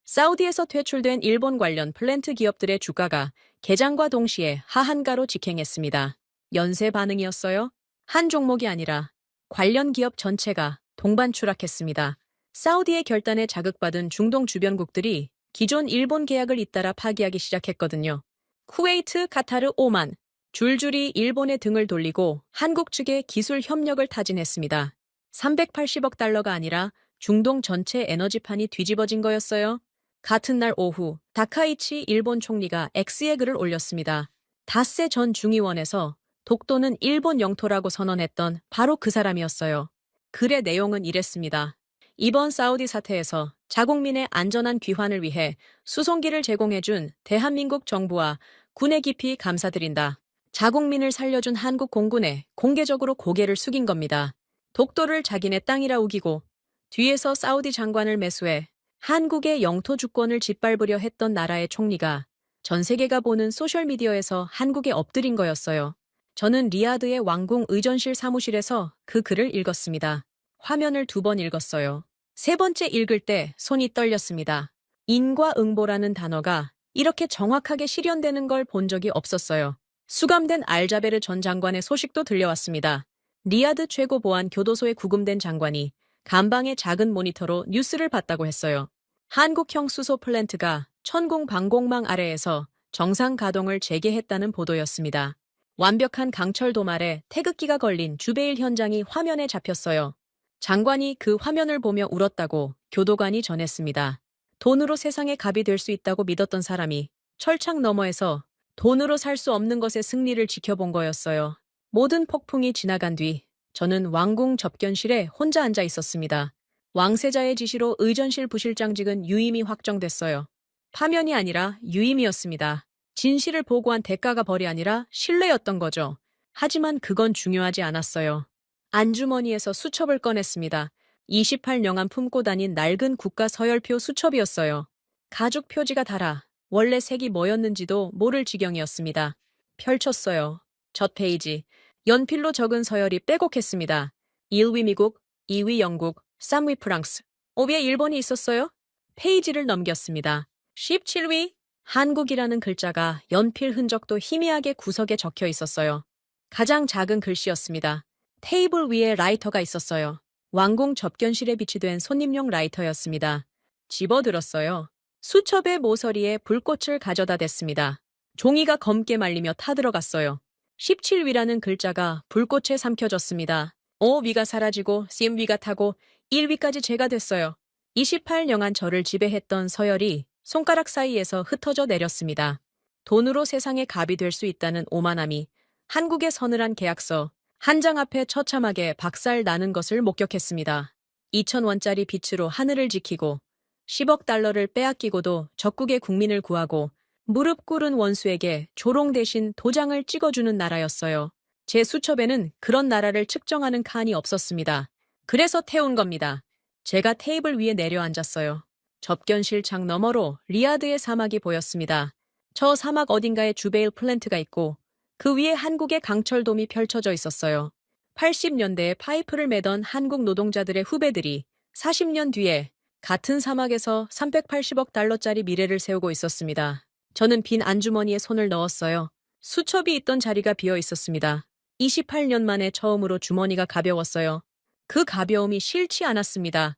사우디에서 퇴출된 일본 관련 플랜트 기업들의 주가가 개장과 동시에 하한가로 직행했습니다. 연쇄 반응이었어요? 한 종목이 아니라 관련 기업 전체가 동반 추락했습니다. 사우디의 결단에 자극받은 중동 주변국들이 기존 일본 계약을 잇따라 파기하기 시작했거든요. 쿠웨이트, 카타르, 오만, 줄줄이 일본의 등을 돌리고 한국 측의 기술 협력을 타진했습니다. 380억 달러가 아니라 중동 전체 에너지판이 뒤집어진 거였어요. 같은 날 오후 다카이치 일본 총리가 X에 글을 올렸습니다. 닷새 전 중의원에서 독도는 일본 영토라고 선언했던 바로 그 사람이었어요. 글의 내용은 이랬습니다. 이번 사우디 사태에서 자국민의 안전한 귀환을 위해 수송기를 제공해준 대한민국 정부와 군에 깊이 감사드린다. 자국민을 살려준 한국 공군에 공개적으로 고개를 숙인 겁니다. 독도를 자기네 땅이라 우기고 뒤에서 사우디 장관을 매수해 한국의 영토 주권을 짓밟으려 했던 나라의 총리가 전 세계가 보는 소셜미디어에서 한국에 엎드린 거였어요. 저는 리야드의 왕궁 의전실 사무실에서 그 글을 읽었습니다. 화면을 2번 읽었어요. 세 번째 읽을 때 손이 떨렸습니다. 인과응보라는 단어가 이렇게 정확하게 실현되는 걸 본 적이 없었어요. 수감된 알자베르 전 장관의 소식도 들려왔습니다. 리야드 최고 보안 교도소에 구금된 장관이 감방의 작은 모니터로 뉴스를 봤다고 했어요. 한국형 수소 플랜트가 천공 방공망 아래에서 정상 가동을 재개했다는 보도였습니다. 완벽한 강철 도말에 태극기가 걸린 주베일 현장이 화면에 잡혔어요. 장관이 그 화면을 보며 울었다고 교도관이 전했습니다. 돈으로 세상의 갑이 될 수 있다고 믿었던 사람이 철창 너머에서 돈으로 살 수 없는 것의 승리를 지켜본 거였어요. 모든 폭풍이 지나간 뒤 저는 왕궁 접견실에 혼자 앉아 있었습니다. 왕세자의 지시로 의전실 부실장직은 유임이 확정됐어요. 파면이 아니라 유임이었습니다. 진실을 보고한 대가가 벌이 아니라 신뢰였던 거죠. 하지만 그건 중요하지 않았어요. 안주머니에서 수첩을 꺼냈습니다. 28년간 품고 다닌 낡은 국가 서열표 수첩이었어요. 가죽 표지가 달아 원래 색이 뭐였는지도 모를 지경이었습니다. 펼쳤어요. 첫 페이지. 연필로 적은 서열이 빼곡했습니다. 1위 미국, 2위 영국, 3위 프랑스, 5위에 일본이 있었어요. 페이지를 넘겼습니다. 17위 한국이라는 글자가 연필 흔적도 희미하게 구석에 적혀 있었어요. 가장 작은 글씨였습니다. 테이블 위에 라이터가 있었어요. 왕궁 접견실에 비치된 손님용 라이터였습니다. 집어들었어요. 수첩의 모서리에 불꽃을 가져다 댔습니다. 종이가 검게 말리며 타들어갔어요. 17위라는 글자가 불꽃에 삼켜졌습니다. 5위가 사라지고 3위가 타고 1위까지 제가 됐어요. 28년간 저를 지배했던 서열이 손가락 사이에서 흩어져 내렸습니다. 돈으로 세상의 갑이 될 수 있다는 오만함이 한국의 서늘한 계약서 한 장 앞에 처참하게 박살 나는 것을 목격했습니다. 2,000원짜리 빚으로 하늘을 지키고 10억 달러를 빼앗기고도 적국의 국민을 구하고 무릎 꿇은 원수에게 조롱 대신 도장을 찍어주는 나라였어요. 제 수첩에는 그런 나라를 측정하는 칸이 없었습니다. 그래서 태운 겁니다. 제가 테이블 위에 내려앉았어요. 접견실 창 너머로 리야드의 사막이 보였습니다. 저 사막 어딘가에 주베일 플랜트가 있고 그 위에 한국의 강철돔이 펼쳐져 있었어요. 80년대에 파이프를 매던 한국 노동자들의 후배들이 40년 뒤에 같은 사막에서 380억 달러짜리 미래를 세우고 있었습니다. 저는 빈 안주머니에 손을 넣었어요. 수첩이 있던 자리가 비어 있었습니다. 28년 만에 처음으로 주머니가 가벼웠어요. 그 가벼움이 싫지 않았습니다.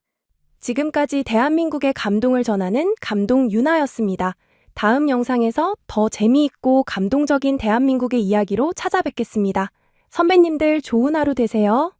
지금까지 대한민국의 감동을 전하는 감동 유나였습니다. 다음 영상에서 더 재미있고 감동적인 대한민국의 이야기로 찾아뵙겠습니다. 선배님들 좋은 하루 되세요.